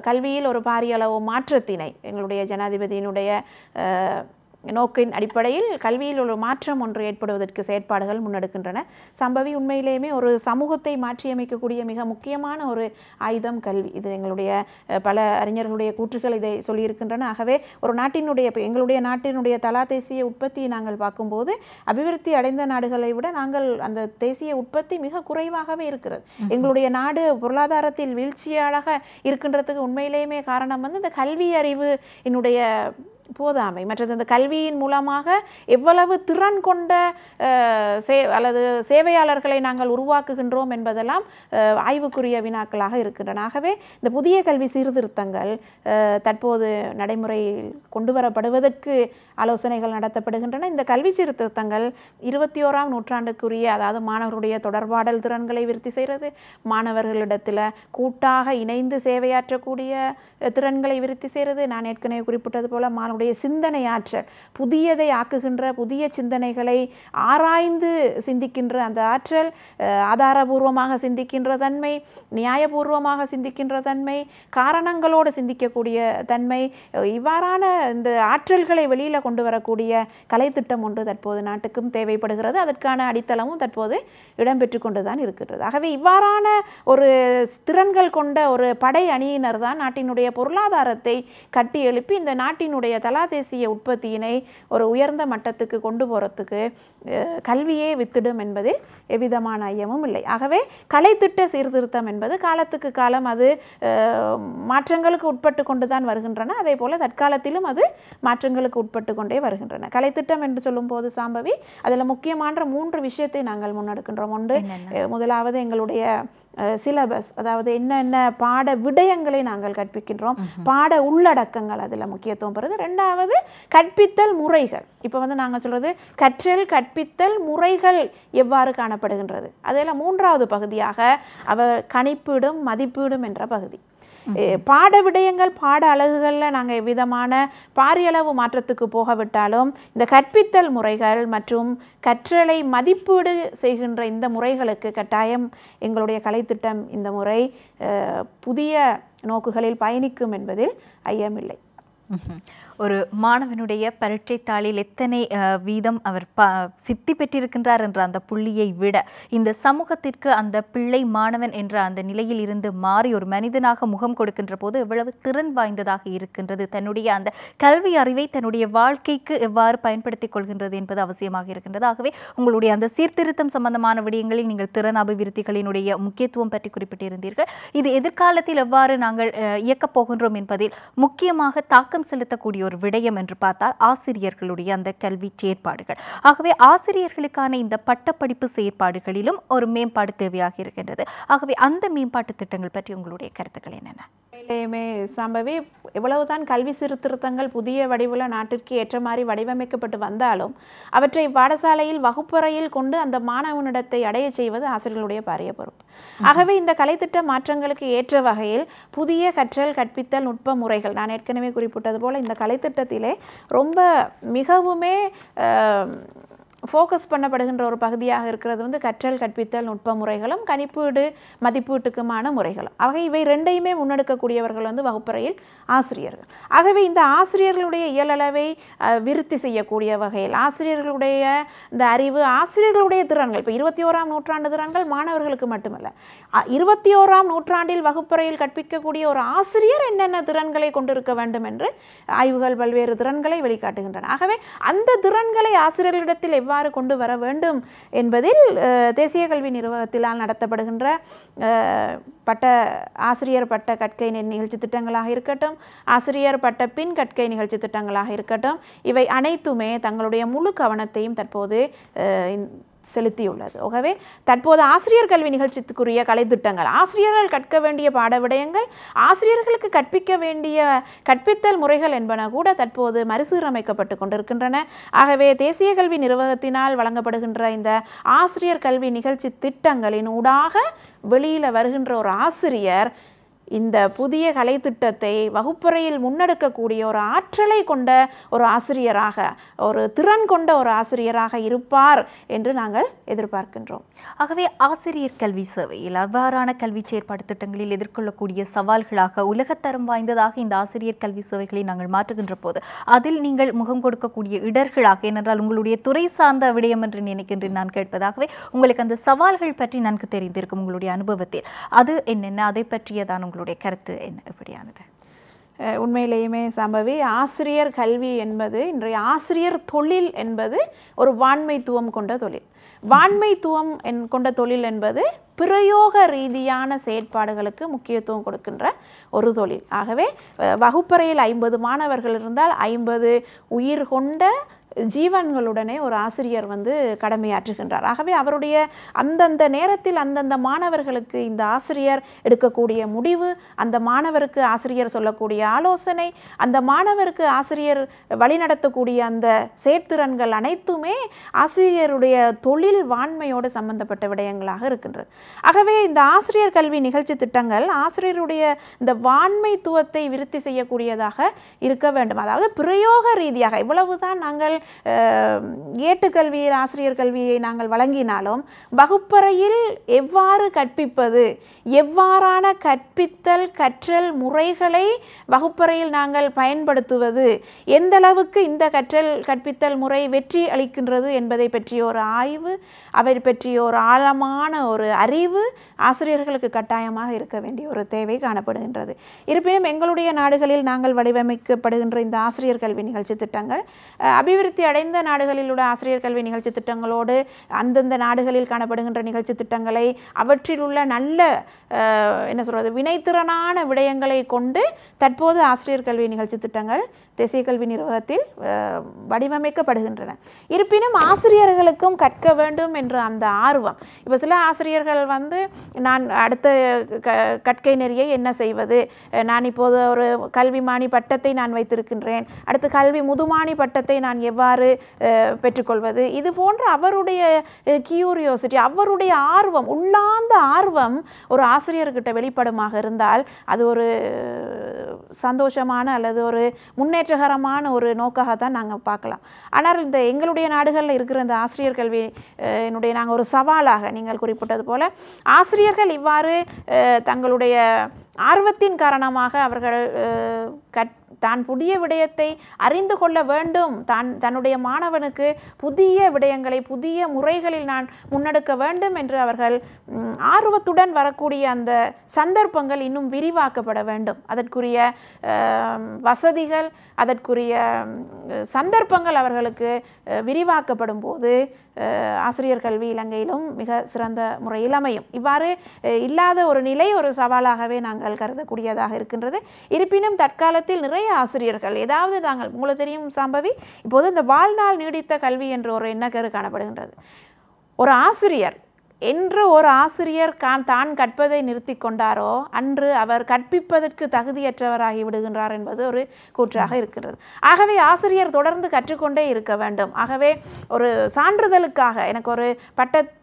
கல்வியில் ஒரு பாரிய அளவு மாற்றத்தினை எங்களுடைய ஜனாதிபதியினுடைய நோக்கின் அடிப்படையில் கல்வியில் ஒரு மாற்றம் ஒன்று ஏற்படுவதற்கு செயற்பாடுகள் முன்னெடுக்கின்றன. சம்பவி உண்மையிலேயுமே ஒரு சமூகத்தை மாற்றியமைக்கக்கூடிய மிக முக்கியமான ஒரு ஆயுதம் கல்வி. இது எங்களுடைய பல அறிஞர்களுடைய கூற்றுகள் இதை சொல்லியிருக்கின்றன. ஆகவே ஒரு நாட்டினுடைய, எங்களுடைய நாட்டினுடைய தலா தேசிய உற்பத்தியை நாங்கள் பார்க்கும்போது அபிவிருத்தி அடைந்த நாடுகளை விட நாங்கள் அந்த தேசிய உற்பத்தி மிக குறைவாகவே இருக்கிறது. எங்களுடைய நாடு பொருளாதாரத்தில் வீழ்ச்சியாக இருக்கின்றதுக்கு உண்மையிலேயுமே காரணம் இந்த கல்வி அறிவு என்னுடைய போதாமை. மற்றது இந்த கல்வியின் மூலமாக எவ்வளவு திறன் கொண்ட அல்லது சேவையாளர்களை நாங்கள் உருவாக்குகின்றோம் என்பதெல்லாம் ஆய்வுக்குரிய வினாக்களாக இருக்கின்றன. ஆகவே இந்த புதிய கல்வி சீர்திருத்தங்கள் தற்போது நடைமுறையில் கொண்டு வரப்படுவதற்கு ஆலோசனைகள் நடத்தப்படுகின்றன. இந்த கல்வி சீர்திருத்தங்கள் 21ஆம் நூற்றாண்டுக்குரிய, அதாவது மாணவர்களுடைய தொடர்பாடல் திறன்களை விருத்தி செய்கிறது, மாணவர்களிடத்தில் கூட்டாக இணைந்து சேவையாற்றக்கூடிய திறன்களை விருத்தி செய்கிறது. நான் ஏற்கனவே குறிப்பிட்டது போல மாணவருடைய சிந்தனை ஆற்றல், புதியதை ஆக்குகின்ற, புதிய சிந்தனைகளை ஆராய்ந்து சிந்திக்கின்ற அந்த ஆற்றல், ஆதாரபூர்வமாக சிந்திக்கின்ற தன்மை, நியாயபூர்வமாக சிந்திக்கின்ற தன்மை, காரணங்களோடு சிந்திக்கக்கூடிய தன்மை, இவ்வாறான இந்த ஆற்றல்களை வெளியில் கொண்டு வரக்கூடிய கலைத்திட்டம் ஒன்று தற்போது நாட்டுக்கும் தேவைப்படுகிறது. அதற்கான அடித்தளமும் தற்போது இடம்பெற்று கொண்டுதான் இருக்கின்றது. ஆகவே இவ்வாறான ஒரு திறன்கள் கொண்ட ஒரு படை அணியினர் தான் நாட்டினுடைய பொருளாதாரத்தை கட்டி எழுப்பி இந்த நாட்டினுடைய தலா தேசிய உற்பத்தியினை ஒரு உயர்ந்த மட்டத்துக்கு கொண்டு போகிறதுக்கு கல்வியே வித்திடும் என்பதில் எவ்விதமான ஐயமும் இல்லை. ஆகவே கலைத்திட்ட சீர்திருத்தம் என்பது காலத்துக்கு காலம் அது மாற்றங்களுக்கு உட்பட்டு கொண்டு தான் வருகின்றன. அதே போல தற்காலத்திலும் அது மாற்றங்களுக்கு உட்பட்டு கொண்டே வருகின்றன. கலைத்திட்டம் என்று சொல்லும் போது சாம்பவி அதில் முக்கியமான 3 விஷயத்தை நாங்கள் முன்னெடுக்கின்றோம். ஒன்று, முதலாவது எங்களுடைய சிலபஸ், அதாவது என்னென்ன பாட விடயங்களை நாங்கள் கற்பிக்கின்றோம், பாட உள்ளடக்கங்கள் அதில் முக்கியத்துவம் பெறுது. ரெண்டாவது கற்பித்தல் முறைகள். இப்போ நாங்கள் சொல்கிறது கற்றல் கற்பித்தல் முறைகள் எவ்வாறு காணப்படுகின்றது. அதில் 3வது பகுதியாக கணிப்பீடும் மதிப்பீடும் என்ற பகுதி. பாட விடயங்கள், பாட அலகுகளில் நாங்கள் எவ்விதமான பாரியளவு மாற்றத்துக்கு போகவிட்டாலும் இந்த கற்பித்தல் முறைகள் மற்றும் கற்றலை மதிப்பீடு செய்கின்ற இந்த முறைகளுக்கு கட்டாயம் எங்களுடைய கலைத்திட்டம் இந்த முறை புதிய நோக்குகளில் பயணிக்கும் என்பதில் ஐயமில்லை. ஒரு மாணவனுடைய பரீட்சை தாளில் எத்தனை வீதம் அவர் சித்தி பெற்றிருக்கின்றார் என்ற அந்த புள்ளியை விட இந்த சமூகத்திற்கு அந்த பிள்ளை மாணவன் என்ற அந்த நிலையில் இருந்து மாறி ஒரு மனிதனாக முகம் கொடுக்கின்ற போது எவ்வளவு திறன் வாய்ந்ததாக இருக்கின்றது, தன்னுடைய அந்த கல்வி அறிவை தன்னுடைய வாழ்க்கைக்கு எவ்வாறு பயன்படுத்திக் கொள்கின்றது என்பது அவசியமாக இருக்கின்றது. ஆகவே உங்களுடைய அந்த சீர்திருத்தம் சம்பந்தமான விடயங்களில் நீங்கள் திறன் அபிவிருத்திகளினுடைய முக்கியத்துவம் பற்றி குறிப்பிட்டிருந்தீர்கள். இது எதிர்காலத்தில் எவ்வாறு நாங்கள் இயக்கப் போகின்றோம் என்பதில் முக்கியமாக தாக்கம் செலுத்தக்கூடிய ஒரு விடயம் என்று பார்த்தால் ஆசிரியர்களுடைய அந்த கல்வி செயற்பாடுகள். ஆகவே ஆசிரியர்களுக்கான இந்த பட்டப்படிப்பு செயற்பாடுகளிலும் ஒரு மேம்பாடு தேவையாக இருக்கின்றது. ஆகவே அந்த மேம்பாட்டு திட்டங்கள் பற்றி உங்களுடைய கருத்துக்கள் என்னென்ன? சம்பவி எவ்வளவுதான் கல்வி சீர்திருத்தங்கள் புதிய வடிவுல நாட்டிற்கு ஏற்ற மாதிரி வடிவமைக்கப்பட்டு வந்தாலும் அவற்றை பாடசாலையில் வகுப்பறையில் கொண்டு அந்த மாணவனிடத்தை அடைய செய்வது ஆசிரியர்களுடைய பாரிய பொறுப்பு. ஆகவே இந்த கலைத்திட்ட மாற்றங்களுக்கு ஏற்ற வகையில் புதிய கற்றல் கற்பித்தல் நுட்ப முறைகள், நான் ஏற்கனவே குறிப்பிட்டது போல இந்த கலைத்திட்டத்திலே ரொம்ப மிகவுமே ஃபோக்கஸ் பண்ணப்படுகின்ற ஒரு பகுதியாக இருக்கிறது வந்து கற்றல் கற்பித்தல் நுட்ப முறைகளும் கணிப்பீடு மதிப்பீட்டுக்குமான முறைகளும். ஆக இவை ரெண்டையுமே முன்னெடுக்கக்கூடியவர்கள் வந்து வகுப்பறையில் ஆசிரியர்கள். ஆகவே இந்த ஆசிரியர்களுடைய இயலளவை விருத்தி செய்யக்கூடிய வகையில் ஆசிரியர்களுடைய இந்த அறிவு, ஆசிரியர்களுடைய திறன்கள், இப்போ 21ஆம் நூற்றாண்டு திறன்கள் மாணவர்களுக்கு மட்டுமல்ல, 21ஆம் நூற்றாண்டில் வகுப்பறையில் கற்பிக்கக்கூடிய ஒரு ஆசிரியர் என்னென்ன திறன்களை கொண்டிருக்க வேண்டும் என்று ஆய்வுகள் பல்வேறு திறன்களை வெளிக்காட்டுகின்றன. ஆகவே அந்த திறன்களை ஆசிரியர்களிடத்தில் எவ்வாறு கொண்டு வர வேண்டும் என்பதில் தேசிய கல்வி நிறுவனத்தினால் நடத்தப்படுகின்ற ஆசிரியர் பட்ட கற்கை நிகழ்ச்சி திட்டங்களாக இருக்கட்டும், ஆசிரியர் பட்ட பின் கற்கை நிகழ்ச்சி திட்டங்களாக இருக்கட்டும், இவை அனைத்துமே தங்களுடைய முழு கவனத்தையும் தற்போது செலுத்தியுள்ளது. ஆகவே தற்போது ஆசிரியர் கல்வி நிகழ்ச்சிக்குரிய கலைத்திட்டங்கள், ஆசிரியர்கள் கற்க வேண்டிய பாட விடயங்கள், ஆசிரியர்களுக்கு கற்பிக்க வேண்டிய கற்பித்தல் முறைகள் என்பன கூட தற்போது மறுசீரமைக்கப்பட்டு கொண்டிருக்கின்றன. ஆகவே தேசிய கல்வி நிறுவனத்தினால் வழங்கப்படுகின்ற இந்த ஆசிரியர் கல்வி நிகழ்ச்சி திட்டங்களின் ஊடாக வெளியில் வருகின்ற ஒரு ஆசிரியர் இந்த புதிய கலைத்திட்டத்தை வகுப்பறையில் முன்னெடுக்கக்கூடிய ஒரு ஆற்றலை கொண்ட ஒரு ஆசிரியராக, ஒரு திறன் கொண்ட ஒரு ஆசிரியராக இருப்பார் என்று நாங்கள் எதிர்பார்க்கின்றோம். ஆகவே ஆசிரியர் கல்வி சேவையில் அவ்வாறான கல்வி செயற்பாடு திட்டங்களில் எதிர்கொள்ளக்கூடிய சவால்களாக உலகத்தரம் வாய்ந்ததாக இந்த ஆசிரியர் கல்வி சேவைகளை நாங்கள் மாற்றுகின்ற போது அதில் நீங்கள் முகம் கொடுக்கக்கூடிய இடர்களாக, ஏனென்றால் உங்களுடைய துறை சார்ந்த விடயம் என்று நினைக்கின்றேன் நான் கேட்பதாகவே, உங்களுக்கு அந்த சவால்கள் பற்றி நன்கு தெரிந்திருக்கும் உங்களுடைய அனுபவத்தில், அது என்னென்ன, அதை பற்றியதான் உங்களுடைய கருத்து என்ன, எப்படியானது? உண்மையிலேயுமே சம்பவி, ஆசிரியர் கல்வி என்பது, இன்றைய ஆசிரியர் தொழில் என்பது ஒரு வாண்மைத்துவம் கொண்ட தொழில். வாண்மைத்துவம் கொண்ட தொழில் என்பது பிரயோக ரீதியான செயற்பாடுகளுக்கு முக்கியத்துவம் கொடுக்கின்ற ஒரு தொழில். ஆகவே வகுப்பறையில் 50 மாணவர்கள் இருந்தால் 50 உயிர் கொண்ட ஜீவன்களுடனே ஒரு ஆசிரியர் வந்து கடமையாற்றுகின்றார். ஆகவே அவருடைய அந்தந்த நேரத்தில் அந்தந்த மாணவர்களுக்கு இந்த ஆசிரியர் எடுக்கக்கூடிய முடிவு, அந்த மாணவருக்கு ஆசிரியர் சொல்லக்கூடிய ஆலோசனை, அந்த மாணவருக்கு ஆசிரியர் வழிநடத்தக்கூடிய அந்த செயற்திறன்கள் அனைத்துமே ஆசிரியருடைய தொழில் வாண்மையோடு சம்பந்தப்பட்ட விடயங்களாக இருக்கின்றது. ஆகவே இந்த ஆசிரியர் கல்வி நிகழ்ச்சி திட்டங்கள் ஆசிரியருடைய இந்த வாண்மைத்துவத்தை விருத்தி செய்யக்கூடியதாக இருக்க வேண்டும். அதாவது பிரயோக ரீதியாக இவ்வளவுதான் நாங்கள் ஏட்டுக்கல்வியில் ஆசிரியர் கல்வியை நாங்கள் வழங்கினாலும் வகுப்பறையில் எவ்வாறு கற்பிப்பது, எவ்வாறான கற்பித்தல் கற்றல் முறைகளை வகுப்பறையில் நாங்கள் பயன்படுத்துவது, எந்த அளவுக்கு இந்த கற்றல் கற்பித்தல் முறை வெற்றி அளிக்கின்றது என்பதை பற்றிய ஒரு ஆய்வு, அவை பற்றிய ஒரு ஆழமான ஒரு அறிவு ஆசிரியர்களுக்கு கட்டாயமாக இருக்க வேண்டிய ஒரு தேவை காணப்படுகின்றது. இருப்பினும் எங்களுடைய நாடுகளில் நாங்கள் வடிவமைக்கப்படுகின்ற இந்த ஆசிரியர் கல்வி நிகழ்ச்சி திட்டங்கள் அபிவிருத்தி அடைந்த நாடுகளில் உள்ள ஆசிரியர் கல்வி நிகழ்ச்சி திட்டங்களோடு அந்தந்த நாடுகளில் காணப்படுகின்ற நிகழ்ச்சி திட்டங்களை அவற்றில் உள்ள நல்ல வினைத்திறனான விடயங்களை கொண்டு தற்போது ஆசிரியர் கல்வி நிகழ்ச்சி திட்டங்கள் தேசிய கல்வி நிறுவனத்தில் வடிவமைக்கப்படுகின்றன. இருப்பினும் ஆசிரியர்களுக்கும் கற்க வேண்டும் என்ற அந்த ஆர்வம், இப்போ சில ஆசிரியர்கள் வந்து நான் அடுத்த கற்கை நெறியை என்ன செய்வது, நான் இப்போது ஒரு கல்விமானி பட்டத்தை நான் வைத்திருக்கின்றேன், அடுத்து கல்வி முதுமானி பட்டத்தை நான் எவ்வாறு பெற்றுக்கொள்வது, இது போன்ற அவருடைய கியூரியோசிட்டி, அவருடைய ஆர்வம், உள்ளார்ந்த ஆர்வம் ஒரு ஆசிரியர்கிட்ட வெளிப்படுமாக இருந்தால் அது ஒரு சந்தோஷமான அல்லது ஒரு முன்னேற்றகரமான ஒரு நோக்காகத்தான் நாங்கள் பார்க்கலாம். ஆனால் இந்த எங்களுடைய நாடுகளில் இருக்கிற இந்த ஆசிரியர் கல்வி நாங்கள் ஒரு சவாலாக, நீங்கள் குறிப்பிட்டது போல ஆசிரியர்கள் இவ்வாறு தங்களுடைய ஆர்வத்தின் காரணமாக அவர்கள் தான் புதிய விடயத்தை அறிந்து கொள்ள வேண்டும், தன்னுடைய மாணவனுக்கு புதிய விடயங்களை புதிய முறைகளில் நான் முன்னெடுக்க வேண்டும் என்று அவர்கள் ஆர்வத்துடன் வரக்கூடிய அந்த சந்தர்ப்பங்கள் இன்னும் விரிவாக்கப்பட வேண்டும். அதற்குரிய வசதிகள், அதற்குரிய சந்தர்ப்பங்கள் அவர்களுக்கு விரிவாக்கப்படும் போது ஆசிரியர் கல்வி இலங்கையிலும் மிக சிறந்த முறையில் அமையும். இவ்வாறு இல்லாத ஒரு நிலை ஒரு சவாலாகவே நாங்கள் கருதக்கூடியதாக இருக்கின்றது. இருப்பினும் தற்காலத்தில் நிறைய ஆசிரியர்கள் ஏதாவது உங்களுக்கு தெரியும் சம்பவி, இப்போது இந்த வாழ்நாள் நீடித்த கல்வி என்ற ஒரு எண்ணக்கரு காணப்படுகின்றது. ஒரு ஆசிரியர் என்று ஒரு ஆசிரியர் தான் கற்பதை நிறுத்தி கொண்டாரோ அன்று அவர் கற்பிப்பதற்கு தகுதியற்றவராகி விடுகின்றார் என்பது ஒரு கூற்றாக இருக்கின்றது. ஆகவே ஆசிரியர் தொடர்ந்து கற்றுக்கொண்டே இருக்க வேண்டும். ஆகவே ஒரு சான்றிதழுக்காக எனக்கு ஒரு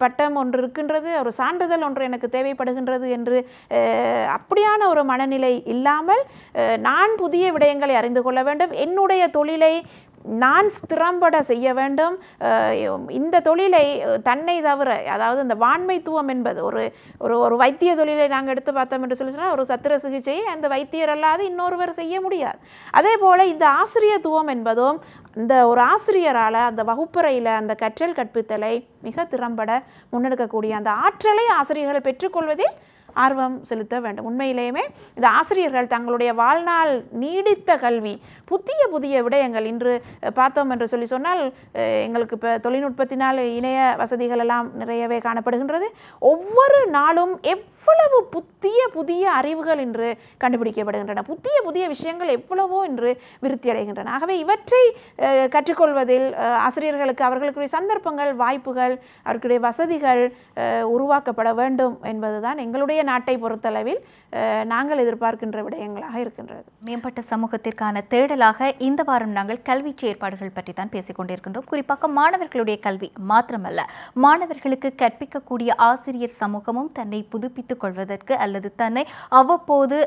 பட்டம் ஒன்று இருக்கின்றது, ஒரு சான்றிதழ் ஒன்று எனக்கு தேவைப்படுகின்றது என்று அப்படியான ஒரு மனநிலை இல்லாமல் நான் புதிய விடயங்களை அறிந்து கொள்ள வேண்டும், என்னுடைய தொழிலை நான் திறம்பட செய்ய வேண்டும், இந்த தொழிலை தன்னை தவிர, அதாவது இந்த வாண்மைத்துவம் என்பது ஒரு வைத்திய தொழிலை நாங்கள் எடுத்து பார்த்தோம் என்று சொல்லி சொன்னால் ஒரு சத்திர சிகிச்சையை அந்த வைத்தியர் அல்லாது இன்னொருவர் செய்ய முடியாது. அதே போல் இந்த ஆசிரியத்துவம் என்பதும் இந்த ஒரு ஆசிரியரால் அந்த வகுப்பறையில் அந்த கற்றல் கற்பித்தலை மிக திறம்பட முன்னெடுக்கக்கூடிய அந்த ஆற்றலை ஆசிரியர்கள் பெற்றுக்கொள்வதில் ஆர்வம் செலுத்த வேண்டும். உண்மையிலேயுமே இந்த ஆசிரியர்கள் தங்களுடைய வாழ்நாள் நீடித்த கல்வி புதிய புதிய விடயங்கள் இன்று பார்த்தோம் என்று சொல்லி சொன்னால் எங்களுக்கு இப்போ தொழில்நுட்பத்தினால் இணைய வசதிகள் எல்லாம் நிறையவே காணப்படுகின்றது. ஒவ்வொரு நாளும் எவ்வளவு புதிய அறிவுகள் இன்று கண்டுபிடிக்கப்படுகின்றன, புதிய விஷயங்கள் எவ்வளவோ இன்று விருத்தி அடைகின்றன. ஆகவே இவற்றை கற்றுக்கொள்வதில் ஆசிரியர்களுக்கு அவர்களுக்குரிய சந்தர்ப்பங்கள், வாய்ப்புகள், அவர்களுடைய வசதிகள் உருவாக்கப்பட வேண்டும் என்பதுதான் எங்களுடைய நாட்டை பொறுத்தளவில் நாங்கள் எதிர்பார்க்கின்ற விடயங்களாக இருக்கின்றது. மேம்பட்ட சமூகத்திற்கான தேடலாக இந்த வாரம் நாங்கள் கல்வி செயற்பாடுகள் பற்றி தான் பேசிக் கொண்டிருக்கின்றோம். குறிப்பாக மாணவர்களுடைய கல்வி மாத்திரமல்ல, மாணவர்களுக்கு கற்பிக்கக்கூடிய ஆசிரியர் சமூகமும் தன்னை புதுப்பித்துக் கொள்வதற்கு அல்லது தன்னை அவ்வப்போது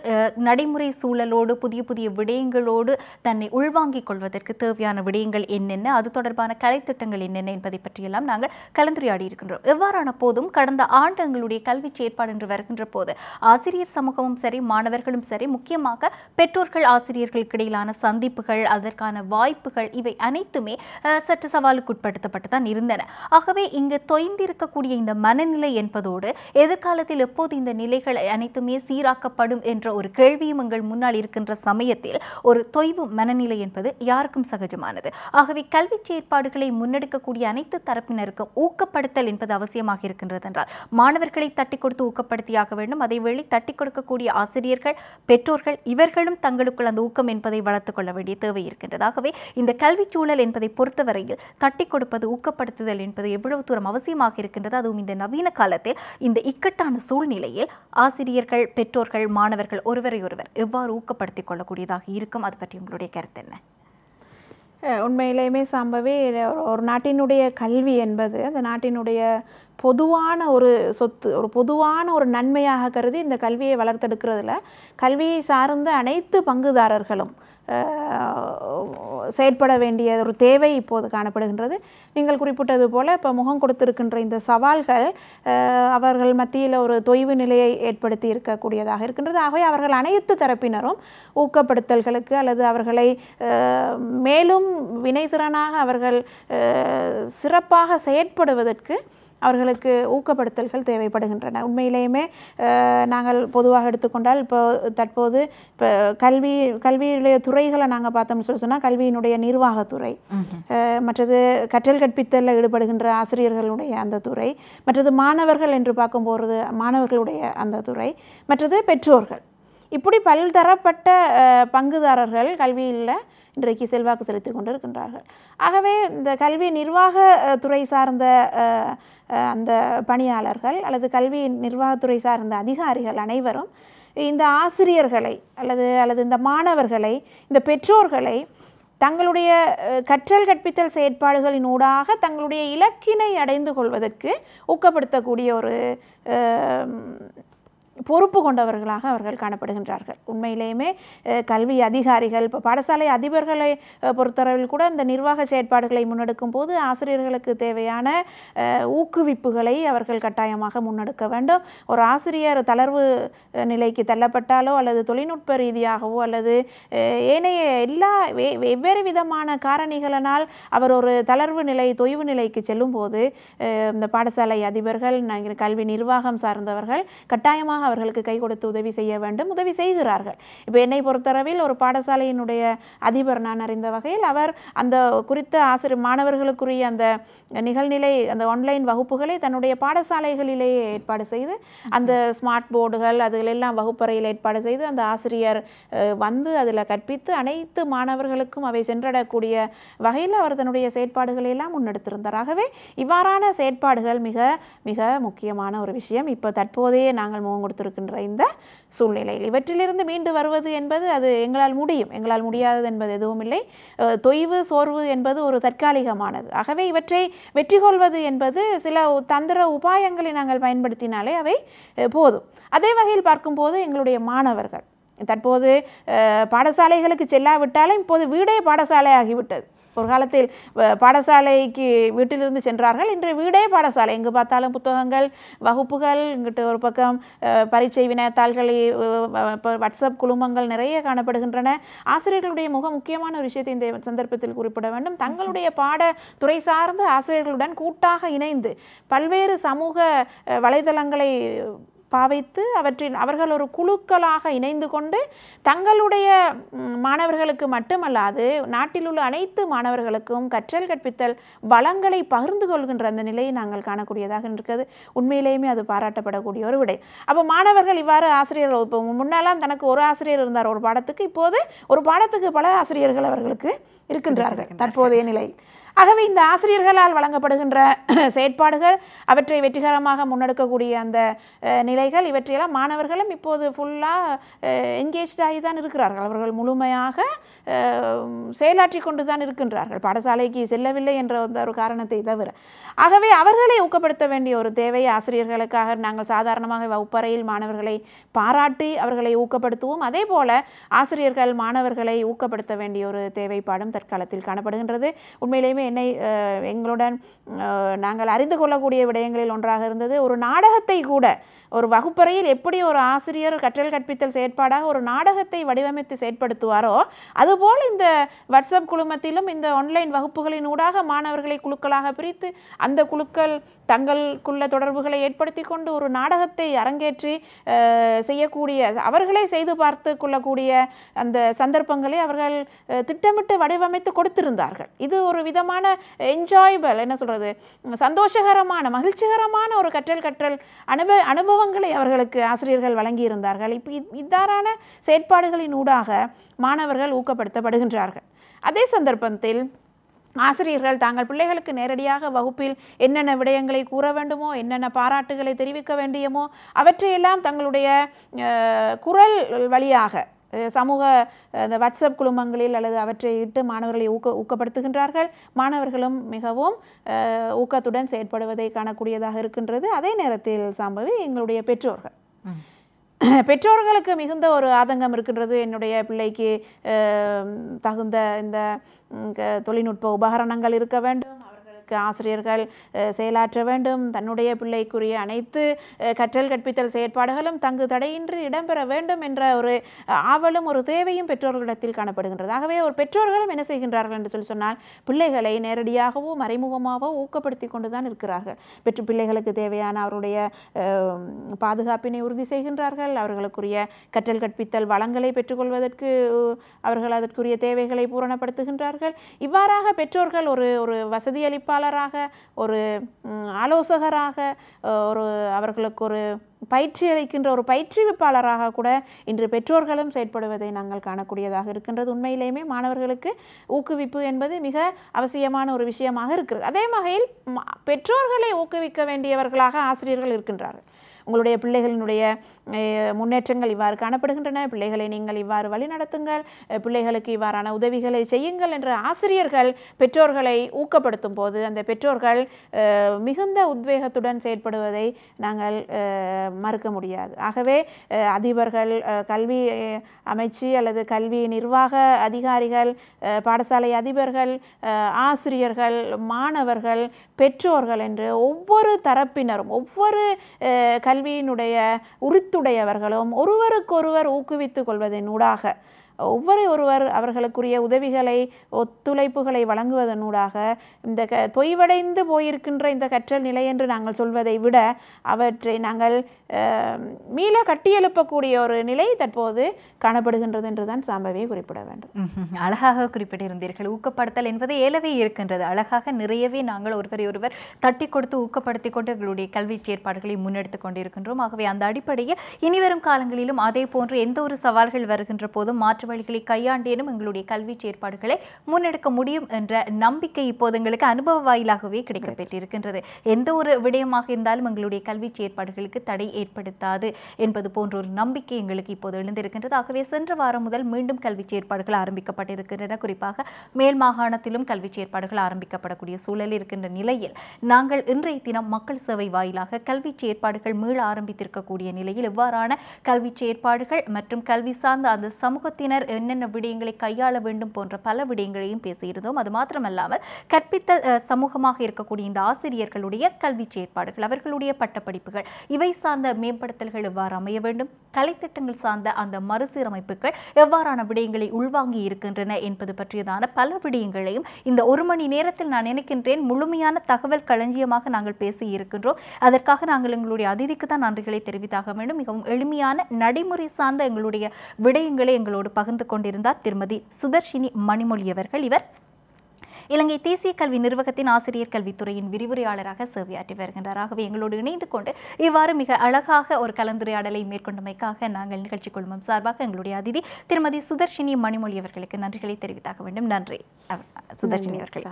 நடைமுறை சூழலோடு புதிய விடயங்களோடு தன்னை உள்வாங்கிக் கொள்வதற்கு தேவையான விடயங்கள் என்னென்ன, அது தொடர்பான கலைத்திட்டங்கள் என்னென்ன என்பதை பற்றியெல்லாம் நாங்கள் கலந்துரையாடி இருக்கின்றோம். எவ்வாறான போதும் கடந்த ஆண்டு எங்களுடைய கல்வி செயற்பாடு என்று வருகின்ற போது ஆசிரியர் சமூகமும் சரி, மாணவர்களும் சரி, முக்கியமாக பெற்றோர்கள் ஆசிரியர்களுக்கு இடையிலான சந்திப்புகள், அதற்கான வாய்ப்புகள், இவை அனைத்துமே சற்று சவாலுக்குட்படுத்தப்பட்டு தான் இருந்தன. ஆகவே இங்கு தொய்ந்திருக்கக்கூடிய இந்த மனநிலை என்பதோடு எதிர்காலத்தில் எப்போது இந்த நிலைகள் அனைத்துமே சீராக்கப்படும் என்ற ஒரு கேள்வியும் எங்கள் முன்னால் இருக்கின்ற சமயத்தில் ஒரு தொய்வு மனநிலை என்பது யாருக்கும் சகஜமானது. ஆகவே கல்வி செயற்பாடுகளை முன்னெடுக்கக்கூடிய அனைத்து தரப்பினருக்கும் ஊக்கப்படுத்தல் என்பது அவசியமாக இருக்கின்றது என்றால் மாணவர்களை தட்டி கொடுத்து ஊக்கப்படுத்தியாக வேண்டும். அதேவேளை தட்டி கொடுக்கக்கூடிய ஆசிரியர்கள், பெற்றோர்கள் இவர்களும் தங்களுக்குள் அந்த ஊக்கம் என்பதை வளர்த்துக் கொள்ள வேண்டிய தேவை இருக்கின்றது. ஆகவே இந்த கல்வி சூழல் என்பதை பொறுத்தவரையில் தட்டி கொடுப்பது, ஊக்கப்படுத்துதல் என்பது எவ்வளவு தூரம் அவசியமாக இருக்கின்றது. அதுவும் இந்த நவீன காலத்தில் இந்த இக்கட்டான சூழ்நிலையில் ஆசிரியர்கள், பெற்றோர்கள், மாணவர்கள் ஒருவரை ஒருவர் எவ்வாறு ஊக்கப்படுத்திக் கொள்ளக்கூடியதாக இருக்கும், அது பற்றி உங்களுடைய கருத்து என்ன? உண்மையிலேயுமே சாம்பவி, ஒரு நாட்டினுடைய கல்வி என்பது அந்த நாட்டினுடைய பொதுவான ஒரு சொத்து, ஒரு பொதுவான ஒரு நன்மையாக கருதி இந்த கல்வியை வளர்த்தெடுக்கிறதுல கல்வியை சார்ந்த அனைத்து பங்குதாரர்களும் செயற்பட வேண்டிய ஒரு தேவை இப்போது காணப்படுகின்றது. நீங்கள் குறிப்பிட்டது போல இப்போ முகம் கொடுத்திருக்கின்ற இந்த சவால்கள் அவர்கள் மத்தியில் ஒரு தொய்வு நிலையை ஏற்படுத்தி இருக்கக்கூடியதாக இருக்கின்றது. ஆகவே அவர்கள் அனைத்து தரப்பினரும் ஊக்கப்படுத்தல்களுக்கு அல்லது அவர்களை மேலும் வினைத்திறனாக அவர்கள் சிறப்பாக செயற்படுவதற்கு அவர்களுக்கு ஊக்கப்படுத்தல்கள் தேவைப்படுகின்றன. உண்மையிலேயுமே நாங்கள் பொதுவாக எடுத்துக்கொண்டால் இப்போ தற்போது இப்போ கல்வியுடைய துறைகளை நாங்கள் பார்த்தோம்னு சொன்னால் கல்வியினுடைய நிர்வாகத்துறை, மற்றது கற்றல் கற்பித்தலில் ஈடுபடுகின்ற ஆசிரியர்களுடைய அந்த துறை, மற்றது மாணவர்கள் என்று பார்க்கும்போது மாணவர்களுடைய அந்த துறை, மற்றது பெற்றோர்கள், இப்படி பல்தரப்பட்ட பங்குதாரர்கள் கல்வியில் இன்றைக்கு செல்வாக்கு செலுத்தி கொண்டிருக்கின்றார்கள். ஆகவே இந்த கல்வி நிர்வாக துறை சார்ந்த அந்த பணியாளர்கள் அல்லது கல்வி நிர்வாகத்துறை சார்ந்த அதிகாரிகள் அனைவரும் இந்த ஆசிரியர்களை அல்லது இந்த மாணவர்களை, இந்த பெற்றோர்களை தங்களுடைய கற்றல் கற்பித்தல் செயற்பாடுகளின் ஊடாக தங்களுடைய இலக்கினை அடைந்து கொள்வதற்கு ஊக்கப்படுத்தக்கூடிய ஒரு பொறுப்பு கொண்டவர்களாக அவர்கள் காணப்படுகின்றார்கள். உண்மையிலேயுமே கல்வி அதிகாரிகள், இப்போ பாடசாலை அதிபர்களை பொறுத்தளவில் கூட இந்த நிர்வாக செயற்பாடுகளை முன்னெடுக்கும் போது ஆசிரியர்களுக்கு தேவையான ஊக்குவிப்புகளை அவர்கள் கட்டாயமாக முன்னெடுக்க வேண்டும். ஒரு ஆசிரியர் தளர்வு நிலைக்கு தள்ளப்பட்டாலோ அல்லது தொழில்நுட்ப ரீதியாகவோ அல்லது ஏனைய எல்லா வெவ்வேறு விதமான காரணிகளினால் அவர் ஒரு தளர்வு நிலை, தொய்வு நிலைக்கு செல்லும் போது இந்த பாடசாலை அதிபர்கள், கல்வி நிர்வாகம் சார்ந்தவர்கள் கட்டாயமாக அவர்களுக்கு கை கொடுத்து உதவி செய்ய வேண்டும். உதவி செய்கிறார்கள். இப்போ என்னை பொறுத்தளவில் ஒரு பாடசாலையினுடைய அதிபர் நான் அறிந்த வகையில் அவர் அந்த குறித்த மாணவர்களுக்குரிய அந்த நிகழ்நிலை, அந்த ஆன்லைன் வகுப்புகளை தன்னுடைய பாடசாலைகளிலேயே ஏற்பாடு செய்து அந்த ஸ்மார்ட் போர்டுகள் அதுகளெல்லாம் வகுப்பறையில் ஏற்பாடு செய்து அந்த ஆசிரியர் வந்து அதில் கற்பித்து அனைத்து மாணவர்களுக்கும் அவை சென்றடக்கூடிய வகையில் அவர் தன்னுடைய செயற்பாடுகளை எல்லாம் முன்னெடுத்திருந்தார். ஆகவே இவ்வாறான செயற்பாடுகள் மிக மிக முக்கியமான ஒரு விஷயம். இப்போ தற்போதைய நாங்கள் முகம் கொடுத்திருக்கின்ற இந்த சூழ்நிலையில் இவற்றிலிருந்து மீண்டு வருவது என்பது அது எங்களால் முடியும். எங்களால் முடியாதது என்பது எதுவும் இல்லை. தொய்வு, சோர்வு என்பது ஒரு தற்காலிகமானது. ஆகவே இவற்றை வெற்றி கொள்வது என்பது சில தந்திர உபாயங்களை நாங்கள் பயன்படுத்தினாலே அவை போதும். அதே வகையில் பார்க்கும்போது எங்களுடைய மாணவர்கள் தற்போது பாடசாலைகளுக்கு செல்லாவிட்டாலும் இப்போது வீடே பாடசாலை ஆகிவிட்டது. ஒரு காலத்தில் பாடசாலைக்கு வீட்டிலிருந்து சென்றார்கள், இன்று வீடே பாடசாலை. எங்கு பார்த்தாலும் புத்தகங்கள், வகுப்புகள், இங்கிட்டு ஒரு பக்கம் பரீட்சை வினாத்தாள்கள், வாட்ஸ்அப் குழுமங்கள் நிறைய காணப்படுகின்றன. ஆசிரியர்களுடைய முக்கியமான ஒரு விஷயத்தை இந்த சந்தர்ப்பத்தில் குறிப்பிட வேண்டும். தங்களுடைய பாடத்துறை சார்ந்த ஆசிரியர்களுடன் கூட்டாக இணைந்து பல்வேறு சமூக வலைதளங்களை பாவைத்து அவர்கள் ஒரு குழுக்களாக இணைந்து கொண்டு தங்களுடைய மாணவர்களுக்கு மட்டுமல்லாது நாட்டில் உள்ள அனைத்து மாணவர்களுக்கும் கற்றல் கற்பித்தல் வளங்களை பகிர்ந்து கொள்கின்ற அந்த நிலையை நாங்கள் காணக்கூடியதாக இருக்கிறது. உண்மையிலேயுமே அது பாராட்டப்படக்கூடிய ஒரு விடை. அப்போ மாணவர்கள் இவ்வாறு ஆசிரியர்கள், இப்போ முன்னெல்லாம் தனக்கு ஒரு ஆசிரியர் இருந்தார் ஒரு பாடத்துக்கு, இப்போது ஒரு பாடத்துக்கு பல ஆசிரியர்கள் அவர்களுக்கு இருக்கின்றார்கள் தற்போதைய நிலை. ஆகவே இந்த ஆசிரியர்களால் வழங்கப்படுகின்ற செயற்பாடுகள், அவற்றை வெற்றிகரமாக முன்னெடுக்கக்கூடிய அந்த நிலைகள், இவற்றையெல்லாம் மாணவர்களும் இப்போது ஃபுல்லாக என்கேஜ்டாகி தான் இருக்கிறார்கள். அவர்கள் முழுமையாக செயலாற்றி கொண்டு தான் இருக்கின்றார்கள், பாடசாலைக்கு செல்லவில்லை என்ற ஒரு காரணத்தை தவிர. ஆகவே அவர்களை ஊக்கப்படுத்த வேண்டிய ஒரு தேவை ஆசிரியர்களுக்காக நாங்கள் சாதாரணமாக வகுப்பறையில் மாணவர்களை பாராட்டி அவர்களை ஊக்கப்படுத்துவோம். அதே போல ஆசிரியர்கள் மாணவர்களை ஊக்கப்படுத்த வேண்டிய ஒரு தேவைப்பாடும் தற்காலத்தில் காணப்படுகின்றது. உண்மையிலேயுமே எங்களுடன் நாங்கள் அறிந்து கொள்ளக்கூடிய விடயங்களில் ஒன்றாக இருந்தது, ஒரு நாடகத்தை கூட ஒரு வகுப்பறையில் எப்படி ஒரு ஆசிரியர் கற்றல் கற்பித்தல் செயற்பாடாக ஒரு நாடகத்தை வடிவமைத்து செயற்படுத்துவாரோ அதுபோல் இந்த வாட்ஸ்அப் குழுமத்திலும் இந்த ஆன்லைன் வகுப்புகளின் ஊடாக மாணவர்களை குழுக்களாக பிரித்து அந்த குழுக்கள் தங்களுக்குள்ள தொடர்புகளை ஏற்படுத்தி கொண்டு ஒரு நாடகத்தை அரங்கேற்றி செய்யக்கூடிய, அவர்களே செய்து பார்த்து கொள்ளக்கூடிய அந்த சந்தர்ப்பங்களை அவர்கள் திட்டமிட்டு வடிவமைத்து கொடுத்திருந்தார்கள். இது ஒரு விதமான என்ஜாயபிள், என்ன சொல்றது, சந்தோஷகரமான மகிழ்ச்சிகரமான ஒரு கற்றல் அனுபவங்களை அவர்களுக்கு ஆசிரியர்கள் வழங்கியிருந்தார்கள். இப்போ இவ்வாறான செயற்பாடுகளின் ஊடாக மாணவர்கள் ஊக்கப்படுத்தப்படுகின்றார்கள். அதே சந்தர்ப்பத்தில் ஆசிரியர்கள் தாங்கள் பிள்ளைகளுக்கு நேரடியாக வகுப்பில் என்னென்ன விடயங்களை கூற வேண்டுமோ, என்னென்ன பாராட்டுகளை தெரிவிக்க வேண்டியமோ அவற்றையெல்லாம் தங்களுடைய குரல் வழியாக சமூக இந்த வாட்ஸ்அப் குழுமங்களில் அல்லது அவற்றை இட்டு மாணவர்களை ஊக்கப்படுத்துகின்றார்கள். மாணவர்களும் மிகவும் ஊக்கத்துடன் செயற்படுவதை காணக்கூடியதாக இருக்கின்றது. அதே நேரத்தில் சாம்பவி எங்களுடைய பெற்றோர்களுக்கு மிகுந்த ஒரு ஆதங்கம் இருக்கின்றது. என்னுடைய பிள்ளைக்கு தகுந்த இந்த தொழில்நுட்ப உபகரணங்கள் இருக்க வேண்டும், ஆசிரியர்கள் செயலாற்ற வேண்டும், தன்னுடைய பிள்ளைக்குரிய அனைத்து கற்றல் கற்பித்தல் செயற்பாடுகளும் தங்கு தடையின்றி இடம்பெற வேண்டும் என்ற ஒரு ஆவலும் ஒரு தேவையும் பெற்றோர்களிடத்தில் காணப்படுகின்றது. ஆகவே ஒரு பெற்றோர்களும் என்ன செய்கின்றார்கள் என்று சொன்னால் பிள்ளைகளை நேரடியாகவோ மறைமுகமாகவோ ஊக்கப்படுத்தி கொண்டு தான் இருக்கிறார்கள். பிள்ளைகளுக்கு தேவையான அவருடைய பாதுகாப்பினை உறுதி செய்கின்றார்கள், அவர்களுக்குரிய கற்றல் கற்பித்தல் வளங்களை பெற்றுக்கொள்வதற்கு அவர்கள் அதற்குரிய தேவைகளை பூரணப்படுத்துகின்றார்கள். இவ்வாறாக பெற்றோர்கள் ஒரு வசதியளிப்பாளராக, ஒரு ஆலோசகராக, அவர்களுக்கு ஒரு பயிற்சி அளிக்கின்ற ஒரு பயிற்றுவிப்பாளராக கூட இன்று பெற்றோர்களும் செயற்படுவதை நாங்கள் காணக்கூடியதாக இருக்கின்றது. உண்மையிலேயுமே மாணவர்களுக்கு ஊக்குவிப்பு என்பது மிக அவசியமான ஒரு விஷயமாக இருக்கிறது. அதே வகையில் பெற்றோர்களை ஊக்குவிக்க வேண்டியவர்களாக ஆசிரியர்கள் இருக்கின்றார்கள். உங்களுடைய பிள்ளைகளினுடைய முன்னேற்றங்கள் இவ்வாறு காணப்படுகின்றன, பிள்ளைகளை நீங்கள் இவ்வாறு வழிநடத்துங்கள், பிள்ளைகளுக்கு இவ்வாறான உதவிகளை செய்யுங்கள் என்ற ஆசிரியர்கள் பெற்றோர்களை ஊக்கப்படுத்தும் போது அந்த பெற்றோர்கள் மிகுந்த உத்வேகத்துடன் செயற்படுவதை நாங்கள் மறுக்க முடியாது. ஆகவே அதிபர்கள், கல்வி அமைச்சு அல்லது கல்வி நிர்வாக அதிகாரிகள், பாடசாலை அதிபர்கள், ஆசிரியர்கள், மாணவர்கள், பெற்றோர்கள் என்று ஒவ்வொரு தரப்பினரும் ஒவ்வொரு கல்வியினுடைய உரித்துடையவர்களும் ஒருவருக்கொருவர் ஊக்குவித்துக் கொள்வதனூடாக ஒருவர் அவர்களுக்குரிய உதவிகளை ஒத்துழைப்புகளை வழங்குவதனூடாக இந்த தொய்வடைந்து போயிருக்கின்ற இந்த கற்றல் நிலை என்று நாங்கள் சொல்வதை விட அவற்றை நாங்கள் மீள கட்டியெழுப்பக்கூடிய ஒரு நிலை தற்போது காணப்படுகின்றது என்றுதான் சாம்பவியை குறிப்பிட வேண்டும். அழகாக குறிப்பிட்டிருந்தீர்கள். ஊக்கப்படுத்தல் என்பது ஏலவே இருக்கின்றது. அழகாக நிறையவே நாங்கள் ஒருவர் தட்டி கொடுத்து ஊக்கப்படுத்தி கொண்டு எங்களுடைய கல்வி செயற்பாடுகளை முன்னெடுத்துக் கொண்டிருக்கின்றோம். ஆகவே அந்த அடிப்படையில் இனிவரும் காலங்களிலும் அதே போன்று எந்த ஒரு சவால்கள் வருகின்ற போதும் மாற்று வழிகளை கையாண்டேனும் எங்களுடைய கல்வி செயற்பாடுகளை முன்னெடுக்க முடியும் என்ற நம்பிக்கை இப்போது எங்களுக்கு அனுபவ வாயிலாகவே கிடைக்கப்பெற்றிருக்கின்றது. எந்த ஒரு விடயமாக இருந்தாலும் எங்களுடைய கல்வி செயற்பாடுகளுக்கு தடை ஏற்படுத்தாது என்பது போன்ற ஒரு நம்பிக்கை எங்களுக்கு இப்போது எழுந்திருக்கின்றது. ஆகவே சென்ற வாரம் முதல் மீண்டும் கல்வி செயற்பாடுகள் ஆரம்பிக்கப்பட்டிருக்கின்றன. குறிப்பாக மேல் மாகாணத்திலும் கல்வி செயற்பாடுகள் ஆரம்பிக்கப்படக்கூடிய சூழல் இருக்கின்ற நிலையில் நாங்கள் இன்றைய தினம் மக்கள் சேவை வாயிலாக கல்வி செயற்பாடுகள் மீள ஆரம்பித்திருக்கக்கூடிய நிலையில் இவ்வாறான கல்வி செயற்பாடுகள் மற்றும் கல்வி சார்ந்த அந்த சமூகத்தினர் என்னென்ன விடயங்களை கையாள வேண்டும் போன்ற பல விடயங்களையும் பேசியிருந்தோம். அது மாத்திரமல்லாமல் கற்பித்தல் சமூகமாக இருக்கக்கூடிய இந்த ஆசிரியர்களுடைய கல்வி செயற்பாடுகள், அவர்களுடைய பட்டப்படிப்புகள், இவை சார்ந்த மேம்படுத்தல்கள் எவ்வாறு அமைய வேண்டும், கலைத்திட்டங்கள் சார்ந்த அந்த மறுசீரமைப்புகள் எவ்வாறான விடயங்களை உள்வாங்கி இருக்கின்றன என்பது பற்றியதான பல விடயங்களையும் இந்த ஒரு மணி நேரத்தில் நான் நினைக்கின்றேன் முழுமையான தகவல் களஞ்சியமாக நாங்கள் பேசி இருக்கின்றோம். அதற்காக நாங்கள் எங்களுடைய அதிதிக்கு தான் நன்றிகளை தெரிவித்தாக வேண்டும். மிகவும் எளிமையான நடைமுறை சார்ந்த எங்களுடைய விடயங்களை எங்களோடு பகிர்ந்து கொண்டிருந்தார் திருமதி சுதர்ஷினி மணிமொழி அவர்கள். இவர் இலங்கை தேசிய கல்வி நிர்வாகத்தின் ஆசிரியர் கல்வித்துறையின் விரிவுரையாளராக சேவையாற்றி வருகின்றார். ஆகவே எங்களோடு இணைந்து கொண்டு இவ்வாறு மிக அழகாக ஒரு கலந்துரையாடலை மேற்கொண்டமைக்காக நாங்கள் நிகழ்ச்சி குழுமம் சார்பாக எங்களுடைய அதிதி திருமதி சுதர்ஷினி மணிமொழி அவர்களுக்கு நன்றிகளை தெரிவித்தாக வேண்டும். நன்றி சுதர்ஷினி அவர்கள்.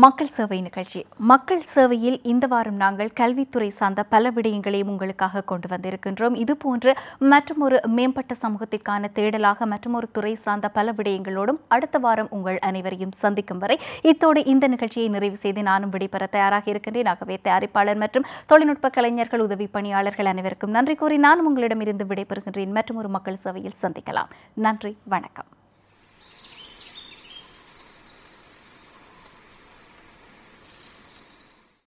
மக்கள் சேவை நிகழ்ச்சி. மக்கள் சேவையில் இந்த வாரம் நாங்கள் கல்வித்துறை சார்ந்த பல விடயங்களையும் உங்களுக்காக கொண்டு வந்திருக்கின்றோம். இதுபோன்று மற்றொரு மேம்பட்ட சமூகத்திற்கான தேடலாக மற்றொரு துறை சார்ந்த பல விடயங்களோடும் அடுத்த வாரம் உங்கள் அனைவரையும் சந்திக்கும் வரை இத்தோடு இந்த நிகழ்ச்சியை நிறைவு செய்து நானும் விடைபெற தயாராக இருக்கின்றேன். ஆகவே தயாரிப்பாளர் மற்றும் தொழில்நுட்ப கலைஞர்கள், உதவி பணியாளர்கள் அனைவருக்கும் நன்றி கூறி நானும் உங்களிடமிருந்து விடைபெறுகின்றேன். மற்றொரு மக்கள் சேவையில் சந்திக்கலாம். நன்றி, வணக்கம்.